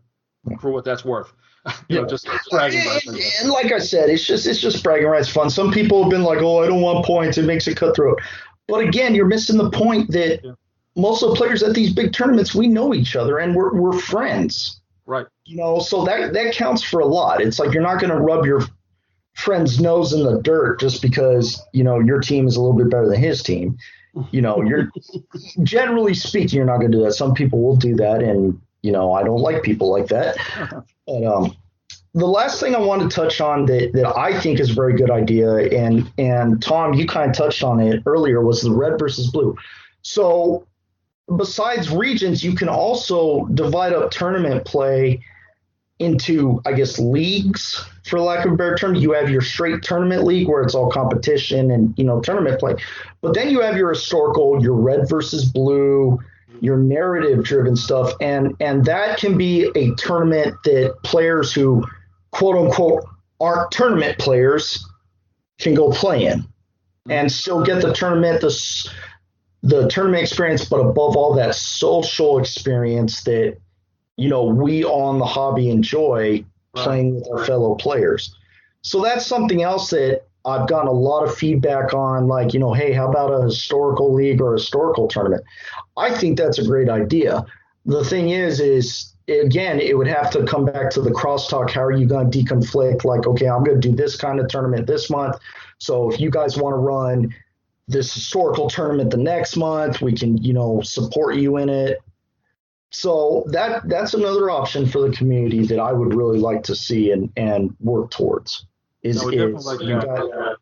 for what that's worth. Just bragging rights. And like I said, it's just bragging rights fun. Some people have been like, oh, I don't want points. It makes it cutthroat. But again, you're missing the point that most of the players at these big tournaments, we know each other and we're friends. Right. So that counts for a lot. It's like you're not going to rub your friend's nose in the dirt just because, your team is a little bit better than his team. You're generally speaking, you're not going to do that. Some people will do that, and I don't like people like that. But the last thing I want to touch on that I think is a very good idea, and Tom, you kind of touched on it earlier, was the red versus blue. So besides regions, you can also divide up tournament play into, I guess, leagues, for lack of a better term. You have your straight tournament league where it's all competition and, tournament play. But then you have your historical, your red versus blue, your narrative-driven stuff, and that can be a tournament that players who, quote-unquote, aren't tournament players can go play in and still get the tournament experience, but above all, that social experience that, we all in the hobby enjoy playing with our fellow players. So that's something else that I've gotten a lot of feedback on, like, hey, how about a historical league or a historical tournament? I think that's a great idea. The thing is again, it would have to come back to the crosstalk. How are you going to deconflict? Like, okay, I'm going to do this kind of tournament this month. So if you guys want to run this historical tournament the next month, we can, support you in it. So that's another option for the community that I would really like to see and work towards. You got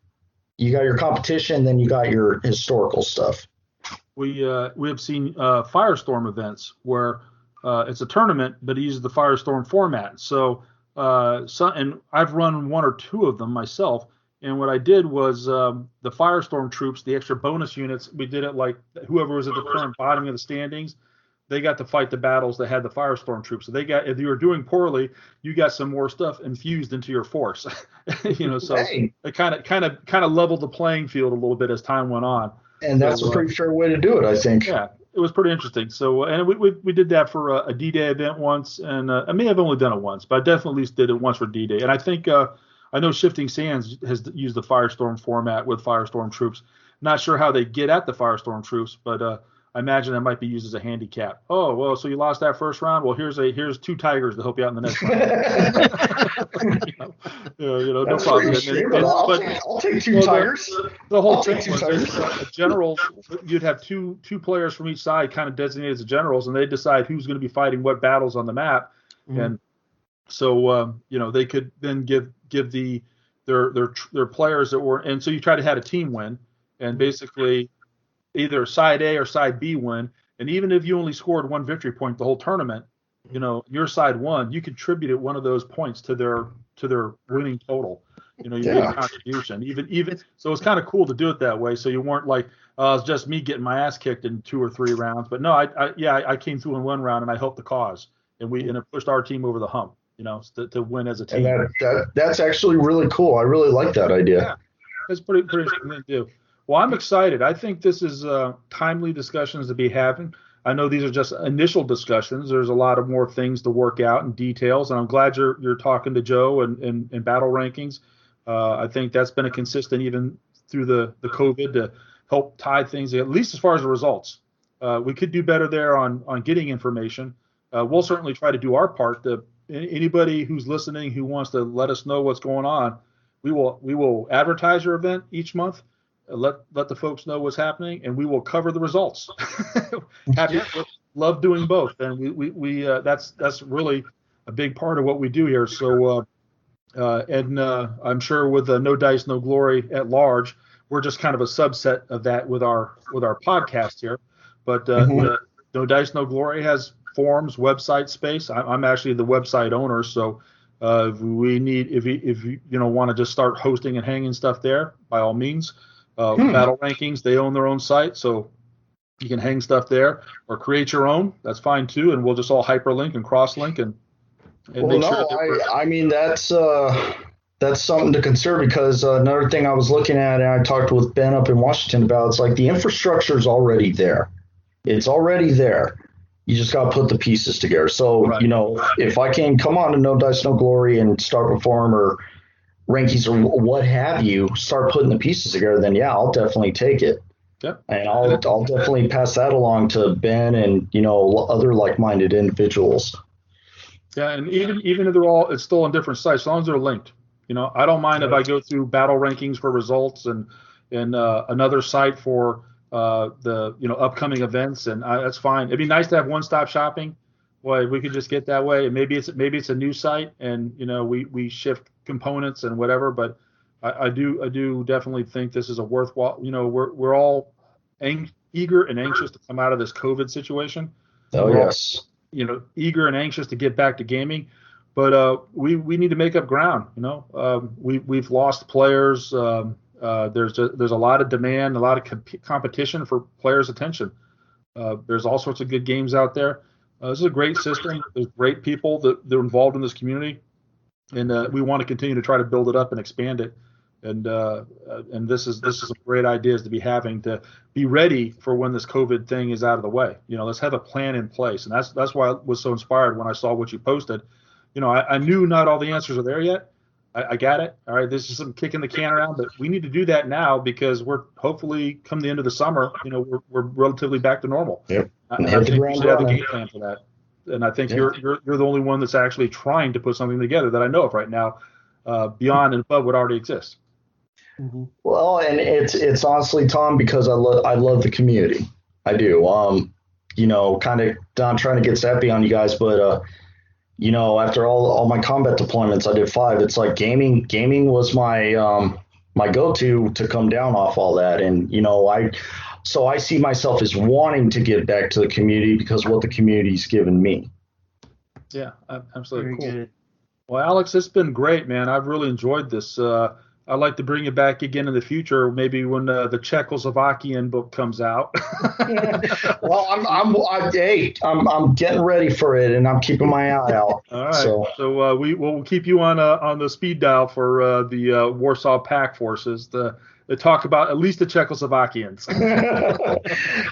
your competition, then you got your historical stuff. We have seen Firestorm events where it's a tournament, but it uses the Firestorm format. So and I've run 1 or 2 of them myself. And what I did was the Firestorm troops, the extra bonus units, we did it like whoever was at the current bottom of the standings, they got to fight the battles that had the Firestorm troops. So if you were doing poorly, you got some more stuff infused into your force. So it kind of leveled the playing field a little bit as time went on. And that's a pretty fair way to do it, I think. Yeah, it was pretty interesting. So, and we did that for a D-Day event once, and I may have only done it once, but I definitely at least did it once for D-Day. And I think I know Shifting Sands has used the Firestorm format with Firestorm troops. Not sure how they get at the Firestorm troops, but I imagine that might be used as a handicap. Oh, well, so you lost that first round? Well, here's 2 tigers to help you out in the next round. No problem. I'll take 2 tigers. The whole thing was generals, you'd have two players from each side kind of designated as generals, and they decide who's going to be fighting what battles on the map. Mm-hmm. And so, they could then give their players that were – and so you try to have a team win, and basically – either side A or side B win, and even if you only scored 1 victory point the whole tournament, your side won, you contributed 1 of those points to their winning total. You get a contribution. Even so, it's kind of cool to do it that way. So you weren't like, it's just me getting my ass kicked in 2 or 3 rounds. But no, I came through in 1 round and I helped the cause, and it pushed our team over the hump. To win as a team. And that's actually really cool. I really like that idea. Yeah, it's pretty interesting to do. Well, I'm excited. I think this is timely discussions to be having. I know these are just initial discussions. There's a lot of more things to work out and details, and I'm glad you're talking to Joe and Battle Rankings. I think that's been a consistent even through the COVID to help tie things, at least as far as the results. we could do better there on getting information. We'll certainly try to do our part. Anybody who's listening who wants to let us know what's going on, we will advertise your event each month. Let the folks know what's happening, and we will cover the results. Love doing both, and we that's really a big part of what we do here. So, and I'm sure with No Dice, No Glory at large, we're just kind of a subset of that with our podcast here. But No Dice, No Glory has forums, website space. I'm actually the website owner, so if you want to just start hosting and hanging stuff there, by all means. Battle Rankings, they own their own site, so you can hang stuff there or create your own. That's fine too, and we'll just all hyperlink and cross-link and make sure. I mean that's something to consider, because another thing I was looking at, and I talked with Ben up in Washington about, it's like the infrastructure is already there. It's already there. You just got to put the pieces together. So, right. If I can come on to No Dice, No Glory and start a forum or rankings or what have you, start putting the pieces together, then yeah, I'll definitely take it. Yep. And I'll definitely pass that along to Ben and, other like-minded individuals. Yeah, and even if it's still on different sites, as long as they're linked. I don't mind if I go through Battle Rankings for results and another site for the upcoming events, and that's fine. It'd be nice to have one-stop shopping. Boy, we could just get that way, and maybe it's a new site, and we shift components and whatever. But I do definitely think this is a worthwhile. We're all eager and anxious to come out of this COVID situation. Yes. Eager and anxious to get back to gaming, but we need to make up ground. We've lost players. There's a lot of demand, a lot of competition for players' attention. There's all sorts of good games out there. This is a great system. There's great people that are involved in this community, and we want to continue to try to build it up and expand it. And this is some great ideas to be having, to be ready for when this COVID thing is out of the way. Let's have a plan in place, and that's why I was so inspired when I saw what you posted. I knew not all the answers are there yet. I got it. All right, this is some kicking the can around, but we need to do that now, because we're hopefully come the end of the summer, we're relatively back to normal. Yep. I think we should have a game plan for that. And I think you're the only one that's actually trying to put something together that I know of right now, beyond and above what already exists. Mm-hmm. Well, and it's honestly, Tom, because I love the community. I do. Kind of not trying to get sappy on you guys, but after all my combat deployments, I did 5. It's like gaming was my my go-to to come down off all that, and I see myself as wanting to give back to the community because of what the community's given me. Yeah, absolutely. Very Cool. good. Well, Alex, it's been great, man. I've really enjoyed this. I'd like to bring it back again in the future, maybe when the Czechoslovakian book comes out. Well, I'm getting ready for it, and I'm keeping my eye out. All right. So we'll keep you on the speed dial for the Warsaw Pact forces to talk about at least the Czechoslovakians.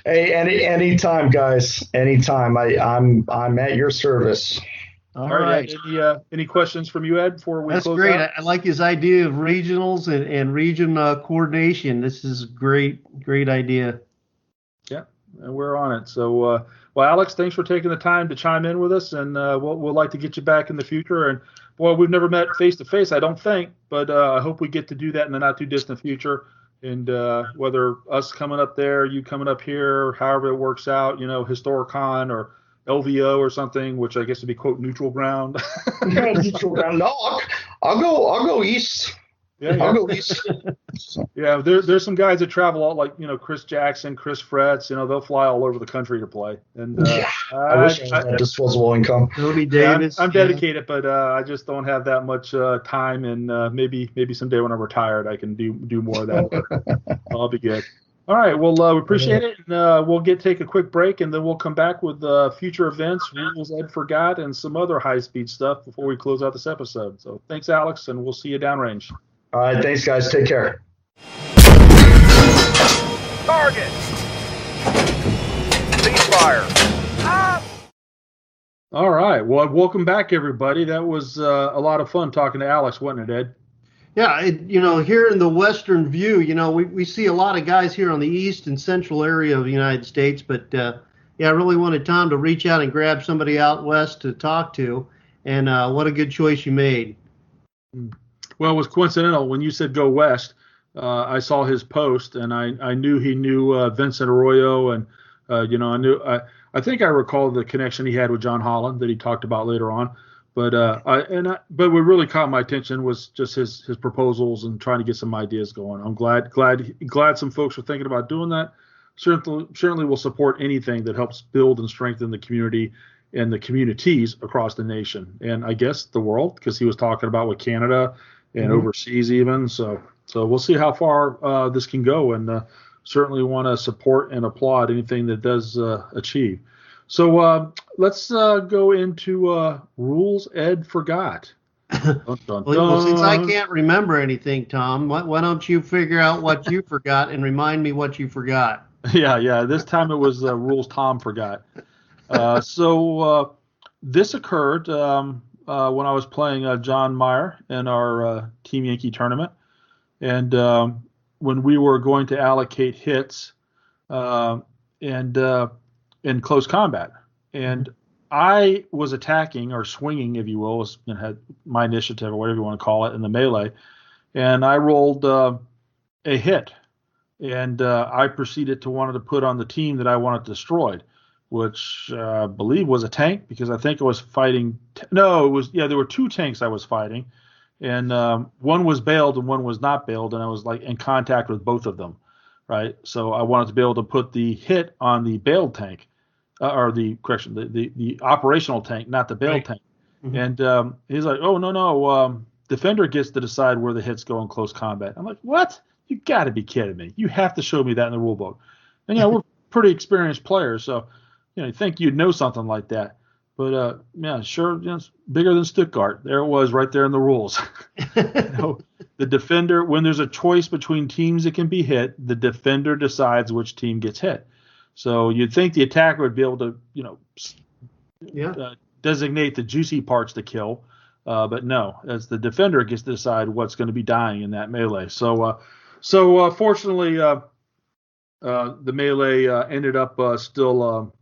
Hey, anytime, guys. Anytime. I'm at your service. All right. Any questions from you, Ed, before we That's close great. out? I like his idea of regionals and region coordination. This is great idea. Yeah, and we're on it. So, well, Alex, thanks for taking the time to chime in with us, and we'll like to get you back in the future. And boy, we've never met face to face, I don't think, but I hope we get to do that in the not too distant future. And whether us coming up there, you coming up here, however it works out, Historicon or LVO or something, which I guess would be quote neutral ground. Neutral ground. No, I'll go east. Yeah. I'll go east. Yeah, there's some guys that travel all, like Chris Jackson, Chris Fretz. They'll fly all over the country to play. And I wish I had disposable income. Toby Davis. I'm dedicated, but I just don't have that much time. And maybe someday when I'm retired, I can do more of that. I'll be good. All right. Well, we appreciate it. And, we'll take a quick break, and then we'll come back with future events, rules Ed forgot, and some other high-speed stuff before we close out this episode. So thanks, Alex, and we'll see you downrange. All right. Thanks, guys. Take care. Target. Ceasefire. All right. Well, welcome back, everybody. That was a lot of fun talking to Alex, wasn't it, Ed? Yeah, here in the Western view, we see a lot of guys here on the east and central area of the United States, but yeah, I really wanted Tom to reach out and grab somebody out west to talk to, and what a good choice you made. Well, it was coincidental when you said go west. I saw his post, and I knew he knew Vincent Arroyo, and I think I recall the connection he had with John Holland that he talked about later on. But but what really caught my attention was just his proposals and trying to get some ideas going. I'm glad some folks are thinking about doing that. Certainly will support anything that helps build and strengthen the community and the communities across the nation, and I guess the world, because he was talking about with Canada and overseas even. So we'll see how far this can go, and certainly want to support and applaud anything that does achieve. So let's go into rules Ed forgot. Dun, dun, Well, since I dun. can't remember anything, Tom, why don't you figure out what you forgot and remind me what you forgot? Yeah. This time it was rules Tom forgot. So this occurred when I was playing John Meyer in our Team Yankee tournament, and when we were going to allocate hits and in close combat, and I was attacking or swinging, if you will, had my initiative or whatever you want to call it in the melee, and I rolled a hit, and I proceeded to wanted to put on the team that I wanted destroyed, which I believe was a tank, because I think I was fighting. There were two tanks I was fighting, and one was bailed and one was not bailed, and I was like in contact with both of them, right? So I wanted to be able to put the hit on the bailed tank, the operational tank, not the bailed tank. Mm-hmm. And he's like, oh, no, defender gets to decide where the hits go in close combat. I'm like, what? You got to be kidding me. You have to show me that in the rule book. And, we're pretty experienced players, so, you think you'd know something like that. But, sure, it's bigger than Stuttgart. There it was right there in the rules. The defender, when there's a choice between teams that can be hit, the defender decides which team gets hit. So you'd think the attacker would be able to, designate the juicy parts to kill. But no, as the defender gets to decide what's going to be dying in that melee. So fortunately, the melee ended up still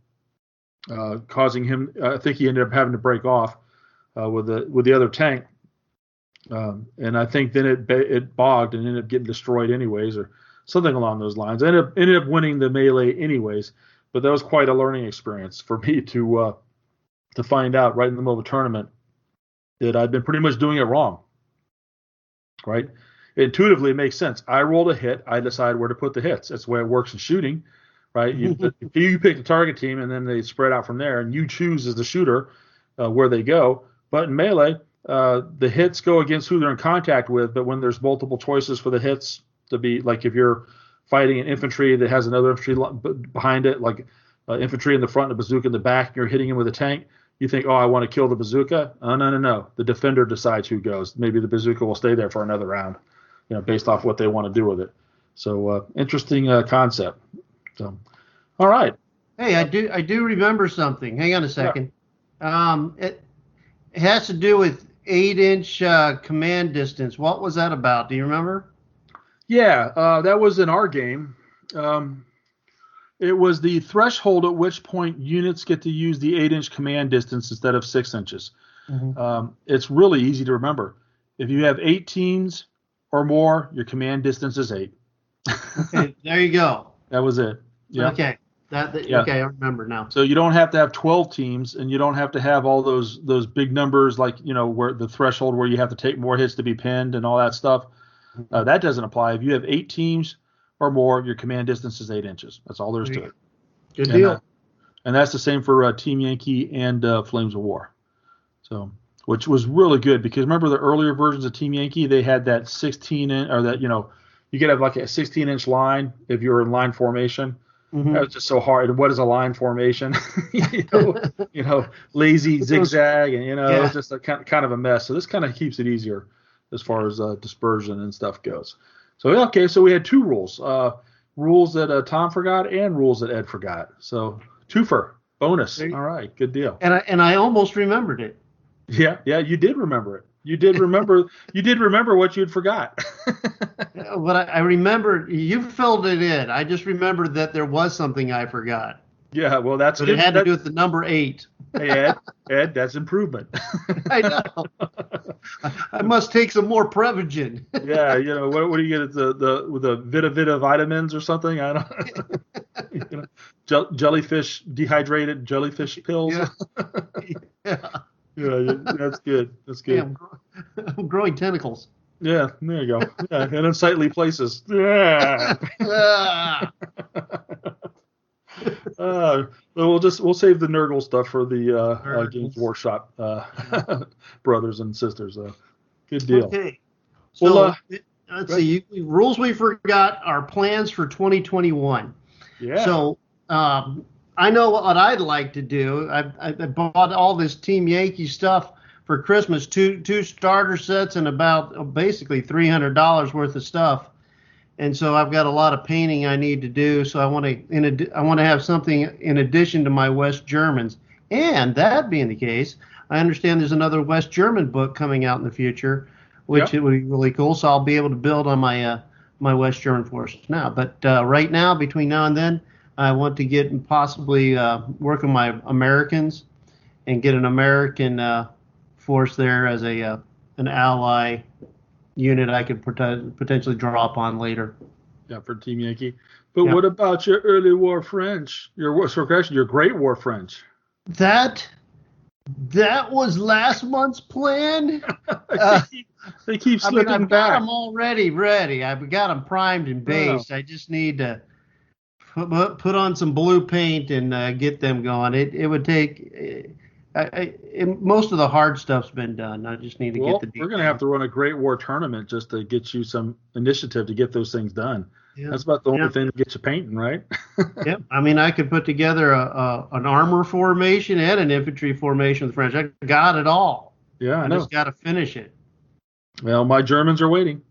causing him. I think he ended up having to break off with the other tank, and I think then it bogged and ended up getting destroyed anyways, or something along those lines. I ended up winning the melee anyways, but that was quite a learning experience for me to find out right in the middle of a tournament that I'd been pretty much doing it wrong. Right? Intuitively, it makes sense. I rolled a hit. I decide where to put the hits. That's the way it works in shooting, right? You pick the target team, and then they spread out from there, and you choose as the shooter where they go. But in melee, the hits go against who they're in contact with. But when there's multiple choices for the hits to be, like if you're fighting an infantry that has another infantry behind it, like infantry in the front and a bazooka in the back, and you're hitting him with a tank, you think, oh, I want to kill the bazooka. Oh, no. The defender decides who goes. Maybe the bazooka will stay there for another round, based off what they want to do with it. So interesting concept. So, all right. Hey, I do remember something. Hang on a second. Yeah. It has to do with 8-inch command distance. What was that about? Do you remember? Yeah, that was in our game. It was the threshold at which point units get to use the 8-inch command distance instead of 6 inches. Mm-hmm. It's really easy to remember. If you have 8 teams or more, your command distance is 8. Okay, there you go. That was it. Yeah. Okay. Okay, I remember now. So you don't have to have 12 teams, and you don't have to have all those big numbers like, where the threshold where you have to take more hits to be pinned and all that stuff. That doesn't apply. If you have 8 teams or more, your command distance is 8 inches. That's all there is to it. Good deal. And that's the same for Team Yankee and Flames of War. So, which was really good, because remember the earlier versions of Team Yankee, they had that 16-inch, or that, you could have like a 16-inch line if you were in line formation. Mm-hmm. That was just so hard. And what is a line formation? Lazy zigzag, and it was just a kind of a mess. So this kind of keeps it easier as far as dispersion and stuff goes. So so we had 2 rules, rules that Tom forgot and rules that Ed forgot. So twofer bonus. All right, good deal. And I almost remembered it. Yeah, you did remember it. You did remember. You did remember what you had forgot. But I remember you filled it in. I just remembered that there was something I forgot. Yeah, well, that's But good. it had to do with the number 8. Hey, Ed, that's improvement. I know. I must take some more Prevagen. Yeah, what do you get at with the Vita vitamins or something? I don't. Jellyfish, dehydrated jellyfish pills. Yeah. Yeah, that's good. That's good. Yeah, I'm growing tentacles. Yeah, there you go. Yeah, in unsightly places. Yeah. We'll save the Nurgle stuff for the Games Workshop brothers and sisters. Good deal. Okay. So Well, let's see. Rules we forgot are plans for 2021. Yeah. So I know what I'd like to do. I bought all this Team Yankee stuff for Christmas, two starter sets and about basically $300 worth of stuff. And so I've got a lot of painting I need to do. So I want to have something in addition to my West Germans. And that being the case, I understand there's another West German book coming out in the future, which it would be really cool. So I'll be able to build on my my West German forces now. But right now, between now and then, I want to get possibly work on my Americans and get an American force there as an ally unit I could potentially drop on later. Yeah, for Team Yankee. But what about your early war French? Your Great War French? That was last month's plan. They keep slipping I've back. got them already ready. I've got them primed and based. I just need to put on some blue paint and get them going. It would take. Most of the hard stuff's been done. I just need to get the details. We're going to have to run a Great War tournament just to get you some initiative to get those things done. Yeah. That's about the only thing that gets you painting, right? Yep. I mean, I could put together an armor formation and an infantry formation with the French. I got it all. Yeah, I know. Just got to finish it. Well, my Germans are waiting.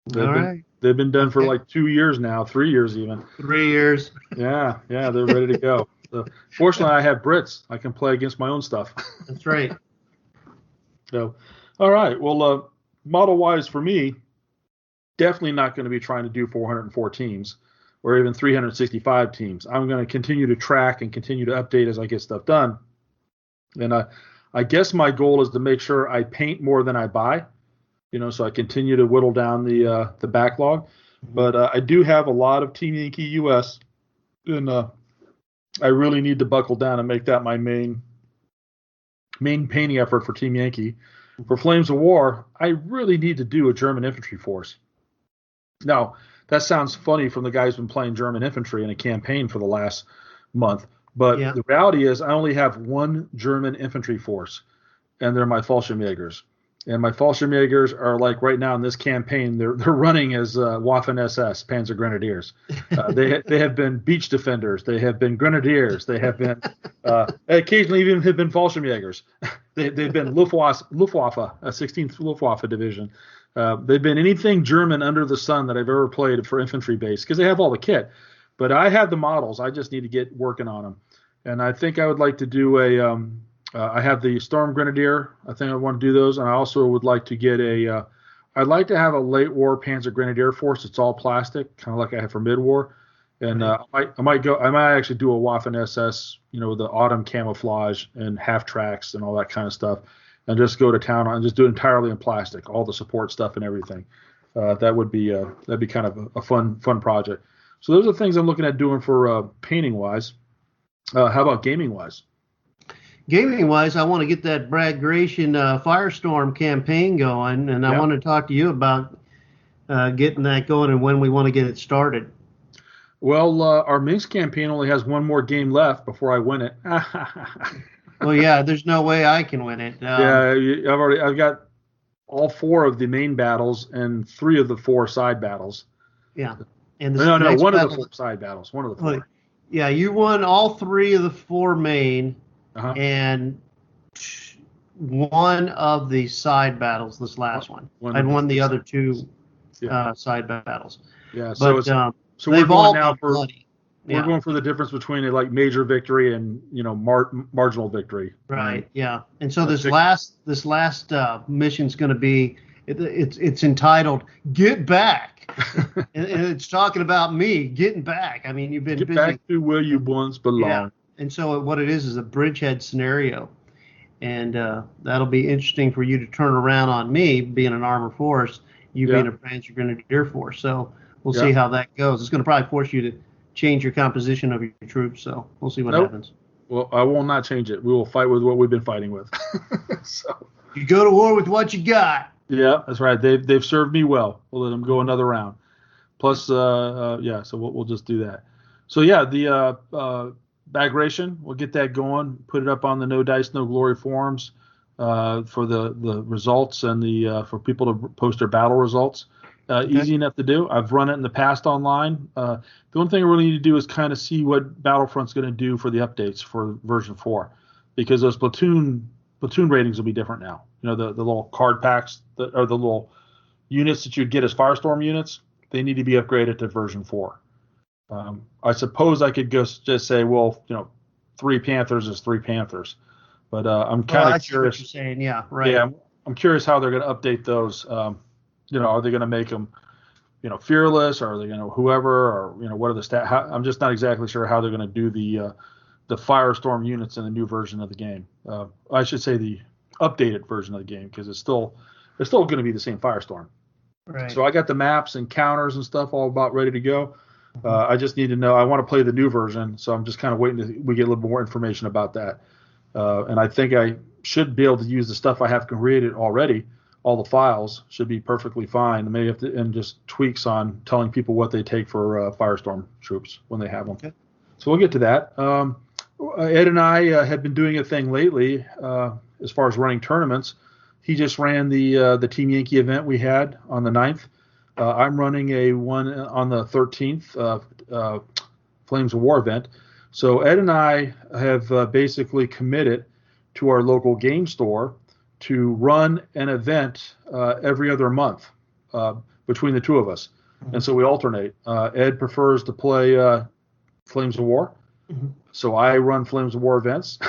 They've been done for like 2 years now, 3 years even. 3 years. Yeah, they're ready to go. So, fortunately, I have Brits. I can play against my own stuff. That's right. So, all right. Well, model-wise for me, definitely not going to be trying to do 404 teams or even 365 teams. I'm going to continue to track and continue to update as I get stuff done. And I guess my goal is to make sure I paint more than I buy, so I continue to whittle down the backlog. But I do have a lot of Team Yankee US, and I really need to buckle down and make that my main painting effort for Team Yankee. For Flames of War, I really need to do a German infantry force. Now, that sounds funny from the guy who's been playing German infantry in a campaign for the last month, but the reality is I only have one German infantry force, and they're my Fallschirmjägers. And my Fallschirmjägers are like right now in this campaign, they're running as Waffen SS, Panzer Grenadiers. They have been beach defenders. They have been grenadiers. They have been occasionally even have been Fallschirmjägers. They've been Luftwaffe, a 16th Luftwaffe division. They've been anything German under the sun that I've ever played for infantry base because they have all the kit. But I have the models. I just need to get working on them. And I think I would like to do I have the Storm Grenadier. I think I want to do those. And I also would like to get I'd like to have a late war Panzer Grenadier force. It's all plastic, kind of like I have for mid-war. And I might actually do a Waffen SS, with the autumn camouflage and half tracks and all that kind of stuff. And just go to town and just do it entirely in plastic, all the support stuff and everything. That'd be kind of a fun project. So those are the things I'm looking at doing for painting wise. How about gaming wise? Gaming wise, I want to get that Brad Gratian Firestorm campaign going, and I want to talk to you about getting that going and when we want to get it started. Well, our Minsk campaign only has one more game left before I win it. Well, yeah, there's no way I can win it. I've got all 4 of the main battles and 3 of the 4 side battles. Yeah, and one of the 4 side battles. One of the 4. Yeah, you won all 3 of the 4 main, and 1 of the side battles. This last one, I'd won the other 2 side battles. Yeah, but so we're going now for bloody. We're going for the difference between a major victory and marginal victory. Right. Yeah. And so this last mission's going to be it's entitled "Get Back," and it's talking about me getting back. I mean, you've been busy. Back to where you once belonged. Yeah. And so what it is a bridgehead scenario, and that'll be interesting for you to turn around on me being an armor force, you being a Panzer Grenadier force. So we'll see how that goes. It's going to probably force you to change your composition of your troops. So we'll see what happens. Well, I will not change it. We will fight with what we've been fighting with. So you go to war with what you got. Yeah, that's right. They've served me well. We'll let them go another round. Plus, so we'll just do that. So yeah, the bagration, we'll get that going. Put it up on the No Dice No Glory forums for the results and for people to post their battle results. Easy enough to do. I've run it in the past online. The only thing I really need to do is kind of see what Battlefront's going to do for the updates for version 4, because those platoon ratings will be different now. The little card packs or the little units that you'd get as Firestorm units, they need to be upgraded to version 4. I suppose I could just say, 3 Panthers is 3 Panthers, but I'm kind of curious. What you're saying. Yeah, right. Yeah, I'm curious how they're going to update those. Are they going to make them, fearless, or are they going to whoever, or what are the stats? I'm just not exactly sure how they're going to do the Firestorm units in the new version of the game. I should say the updated version of the game, because it's still going to be the same Firestorm. Right. So I got the maps and counters and stuff all about ready to go. I just need to know. I want to play the new version, so I'm just kind of waiting till we get a little bit more information about that. And I think I should be able to use the stuff I have created already. All the files should be perfectly fine. Maybe have to, and just tweaks on telling people what they take for Firestorm troops when they have them. Okay. So we'll get to that. Ed and I have been doing a thing lately as far as running tournaments. He just ran the Team Yankee event we had on the 9th. I'm running a one on the 13th, Flames of War event. So Ed and I have basically committed to our local game store to run an event every other month between the two of us. Mm-hmm. And so we alternate. Ed prefers to play Flames of War. Mm-hmm. So I run Flames of War events,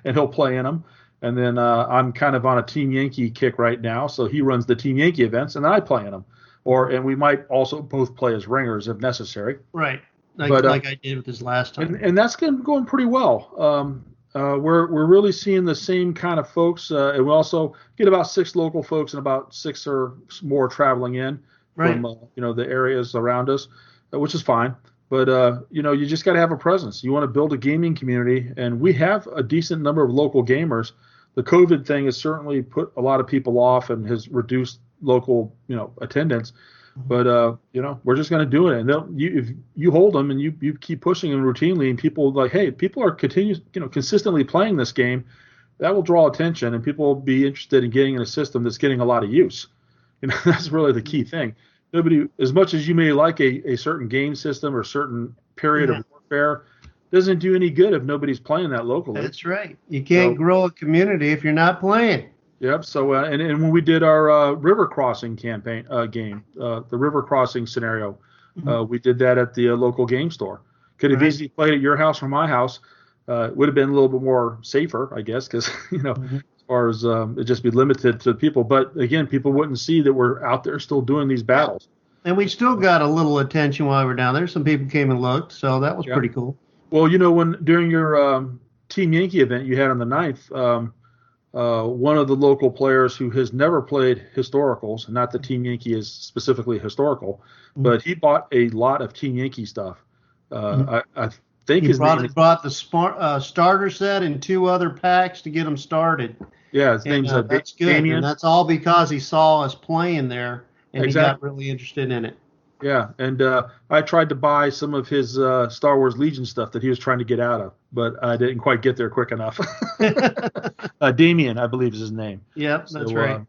and he'll play in them. And then I'm kind of on a Team Yankee kick right now, so he runs the Team Yankee events, and then I play in them. And we might also both play as ringers if necessary. Right, like I did with this last time. And that's going pretty well. We're really seeing the same kind of folks, and we also get about 6 local folks and about 6 or more traveling in from the areas around us, which is fine. But you just got to have a presence. You want to build a gaming community, and we have a decent number of local gamers. The COVID thing has certainly put a lot of people off and has reduced local attendance. But we're just going to do it, and if you hold them and you keep pushing them routinely, and people people are consistently playing this game, that will draw attention, and people will be interested in getting in a system that's getting a lot of use. That's really the key thing. Nobody, as much as you may like a certain game system or certain period of warfare, doesn't do any good if nobody's playing that locally. That's right. You can't grow a community if you're not playing. Yep. So and when we did our river crossing campaign game, the river crossing scenario, we did that at the local game store. Could have easily played at your house or my house. Would have been a little bit more safer, I guess, because as far as it just be limited to people. But again, people wouldn't see that we're out there still doing these battles. And we still got a little attention while we were down there. Some people came and looked, so that was pretty cool. Well, when during your Team Yankee event you had on the 9th, one of the local players who has never played historicals, not that Team Yankee is specifically historical, but he bought a lot of Team Yankee stuff. I think he bought the starter set and 2 other packs to get him started. Yeah, his name's that's good, Damien. and that's all because he saw us playing there, and he got really interested in it. Yeah, and I tried to buy some of his Star Wars Legion stuff that he was trying to get out of, but I didn't quite get there quick enough. Damien, I believe is his name. Yep, that's right.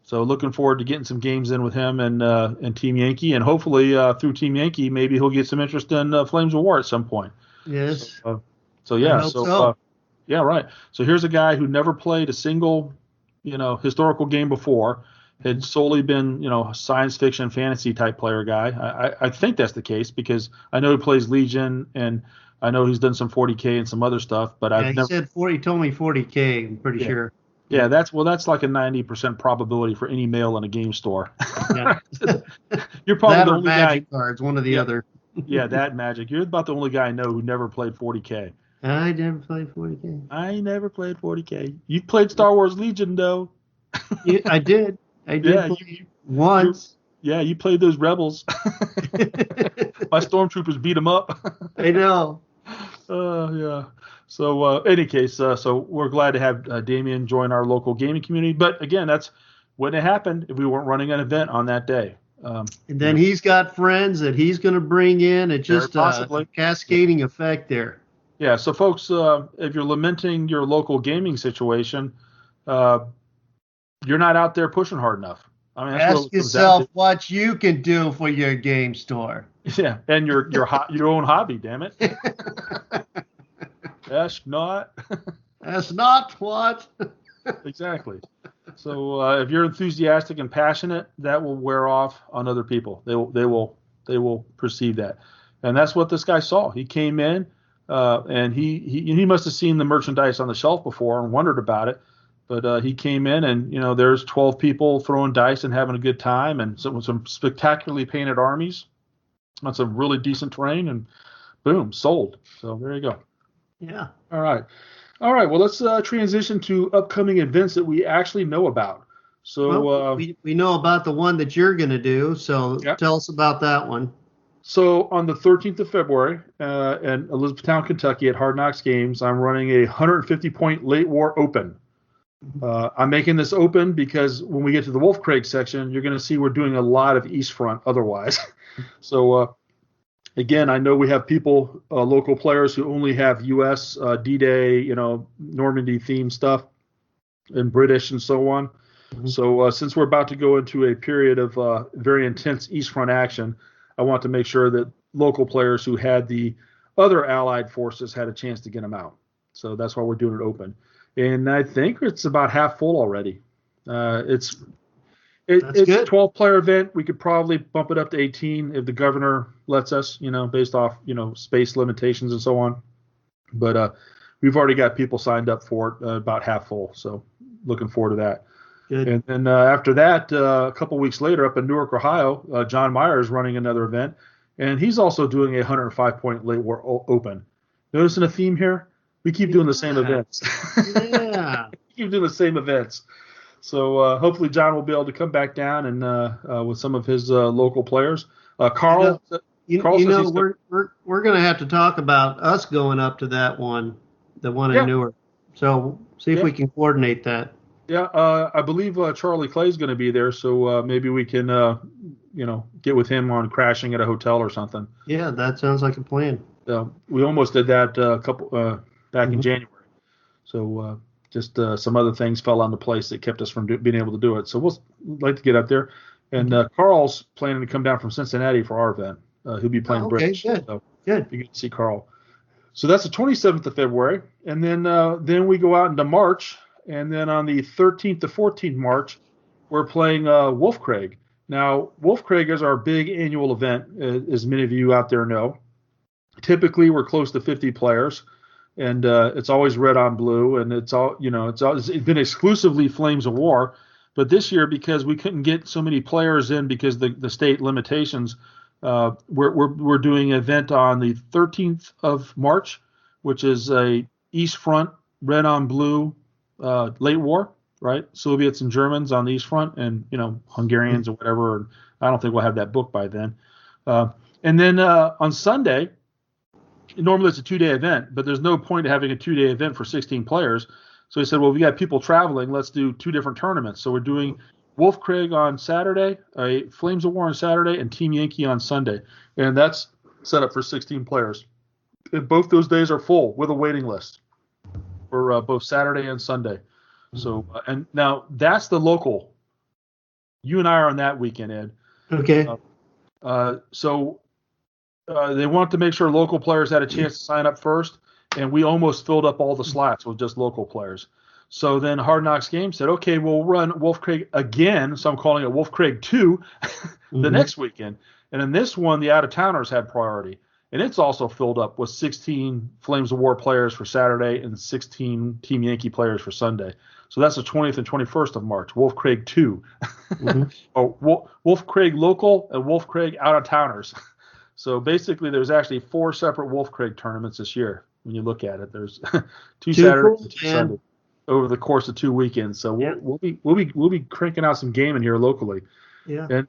So looking forward to getting some games in with him and Team Yankee, and hopefully through Team Yankee, maybe he'll get some interest in Flames of War at some point. Yes. Yeah, right. So here's a guy who never played a single, historical game before. had solely been, a science fiction, fantasy type player guy. I think that's the case because I know he plays Legion and I know he's done some 40K and some other stuff, but He said 40. He told me 40K. I'm pretty sure. Yeah, that's like a 90% probability for any male in a game store. Yeah. You're probably that the or only Magic guy. cards, one or the other. Yeah, that Magic. You're about the only guy I know who never played 40K. I never played 40K. I never played 40K. You played Star Wars Legion, though. Yeah, I did. Play once. You played those rebels. My stormtroopers beat them up. I know. Yeah. So, any case, so we're glad to have Damien join our local gaming community. But again, that's wouldn't have happened if we weren't running an event on that day. And then he's got friends that he's going to bring in. It's just a cascading effect there. Yeah. So, folks, if you're lamenting your local gaming situation, you're not out there pushing hard enough. I mean, ask yourself what you can do for your game store. Yeah, and your own hobby. Damn it. Ask not. That's not what. Exactly. So if you're enthusiastic and passionate, that will wear off on other people. They will perceive that, and that's what this guy saw. He came in, and he must have seen the merchandise on the shelf before and wondered about it. But he came in, and there's 12 people throwing dice and having a good time, and some spectacularly painted armies on some really decent terrain, and boom, sold. So there you go. Yeah. All right. Well, let's transition to upcoming events that we actually know about. So we know about the one that you're going to do. So tell us about that one. So on the 13th of February in Elizabethtown, Kentucky, at Hard Knocks Games, I'm running a 150-point late war open. I'm making this open because when we get to the Wolf Craig section, you're going to see we're doing a lot of East Front otherwise. So again, I know we have people, local players who only have U.S. D-Day, Normandy themed stuff, and British and so on. Mm-hmm. So since we're about to go into a period of very intense East Front action, I want to make sure that local players who had the other Allied forces had a chance to get them out. So that's why we're doing it open. And I think it's about half full already. It's a 12-player event. We could probably bump it up to 18 if the governor lets us, based off, space limitations and so on. But we've already got people signed up for it, about half full. So looking forward to that. Good. And then after that, a couple weeks later up in Newark, Ohio, John Meyer is running another event. And he's also doing a 105-point late war open. Noticing a theme here? We keep doing the same events. Yeah. Keep doing the same events. So hopefully John will be able to come back down and with some of his local players. Carl. We're going to have to talk about us going up to that one, the one in Newark. So see if we can coordinate that. Yeah, I believe Charlie Clay's going to be there, so maybe we can, get with him on crashing at a hotel or something. Yeah, that sounds like a plan. We almost did that back in January. So just some other things fell into place that kept us from being able to do it. So we'll like to get up there. And Carl's planning to come down from Cincinnati for our event. He'll be playing British. Good. So good. You get to see Carl. So that's the 27th of February. And then we go out into March. And then on the 13th to 14th March, we're playing Wolf Craig. Now, Wolf Craig is our big annual event, as many of you out there know. Typically, we're close to 50 players. And it's always red on blue, and it's been exclusively Flames of War. But this year, because we couldn't get so many players in because the state limitations, we're doing an event on the 13th of March, which is a East Front red on blue late war, right? Soviets and Germans on the East Front, and Hungarians or whatever. And I don't think we'll have that book by then. And then on Sunday. Normally it's a 2-day event, but there's no point to having a 2-day event for 16 players. So he said, well, we got people traveling. Let's do 2 different tournaments. So we're doing Wolf Craig on Saturday, Flames of War on Saturday, and Team Yankee on Sunday. And that's set up for 16 players. And both those days are full with a waiting list for both Saturday and Sunday. So, and now that's the local. You and I are on that weekend, Ed. Okay. So they wanted to make sure local players had a chance to sign up first, and we almost filled up all the slots with just local players. So then Hard Knocks Games said, okay, we'll run Wolf Craig again. So I'm calling it Wolf Craig 2 the next weekend. And in this one, the out-of-towners had priority. And it's also filled up with 16 Flames of War players for Saturday and 16 Team Yankee players for Sunday. So that's the 20th and 21st of March, Wolf Craig 2. Or Wolf Craig local and Wolf Craig out-of-towners. So basically there's actually 4 separate Wolf Craig tournaments this year. When you look at it, there's 2 Saturdays and 2 Sundays over the course of 2 weekends. So we'll be cranking out some gaming here locally. Yeah. And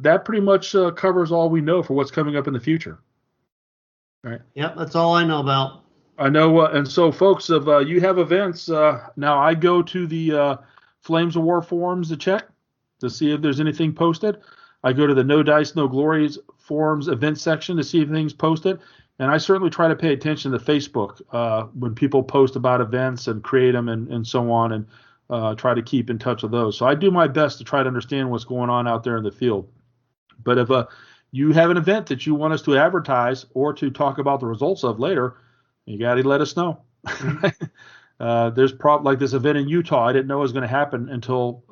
that pretty much covers all we know for what's coming up in the future. All right. Yep, that's all I know about. I know. And so, folks, if you have events, now I go to the Flames of War forums to check to see if there's anything posted. I go to the No Dice, No Glories forums event section to see if anything's posted. And I certainly try to pay attention to Facebook when people post about events and create them and so on, and try to keep in touch with those. So I do my best to try to understand what's going on out there in the field. But if you have an event that you want us to advertise or to talk about the results of later, you got to let us know. There's like this event in Utah. I didn't know it was going to happen until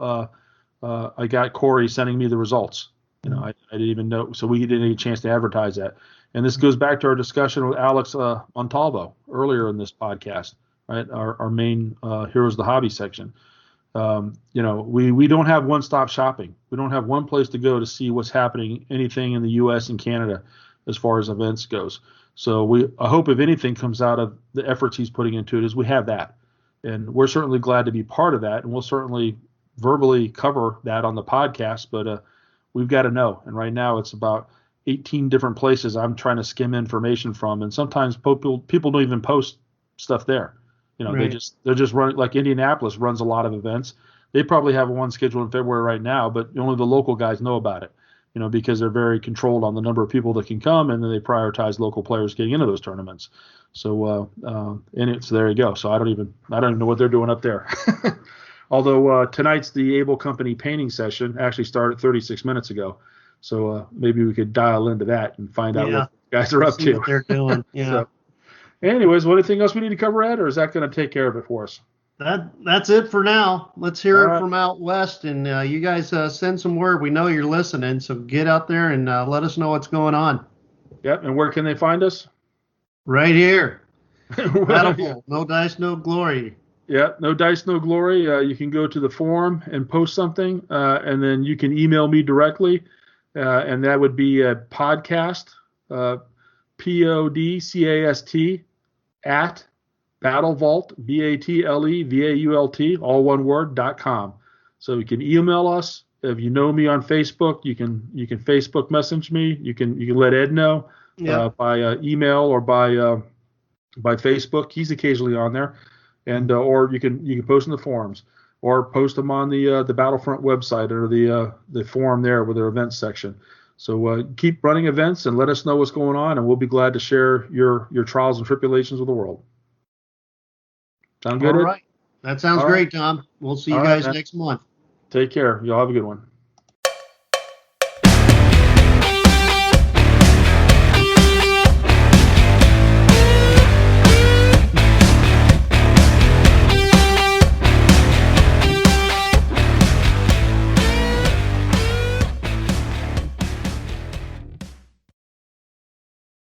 I got Corey sending me the results. I didn't even know, so we didn't get a chance to advertise that. And this goes back to our discussion with Alex Montalvo earlier in this podcast, right? Our main Heroes of the Hobby section. We don't have one-stop shopping. We don't have one place to go to see what's happening, anything in the U.S. and Canada as far as events goes. So I hope if anything comes out of the efforts he's putting into it is we have that. And we're certainly glad to be part of that. And we'll certainly verbally cover that on the podcast, but we've got to know. And right now it's about 18 different places I'm trying to skim information from. And sometimes people don't even post stuff there. Right. They're just running, like Indianapolis runs a lot of events. They probably have one scheduled in February right now, but only the local guys know about it, because they're very controlled on the number of people that can come, and then they prioritize local players getting into those tournaments. So, so there you go. So I don't even know what they're doing up there. Although tonight's the Able Company painting session actually started 36 minutes ago. So maybe we could dial into that and find out what guys are up to. What they're doing. Yeah. So, anyways, anything else we need to cover, Ed, or is that going to take care of it for us? That's it for now. Let's hear it from out west, and you guys send some word. We know you're listening, so get out there and let us know what's going on. Yep, and where can they find us? Right here. BattleVault, No Dice, No Glory. Yeah, No Dice, No Glory. You can go to the forum and post something, and then you can email me directly, and that would be a podcast, PODCAST, at BattleVault, BattleVault, all one word, .com. So you can email us. If you know me on Facebook, you can Facebook message me. You can let Ed know by email or by Facebook. He's occasionally on there, and or you can post in the forums or post them on the Battlefront website or the forum there with their events section. So keep running events and let us know what's going on, and we'll be glad to share your trials and tribulations with the world. Sound good? All right. That sounds great, Tom. We'll see you guys next month. Take care. Y'all have a good one.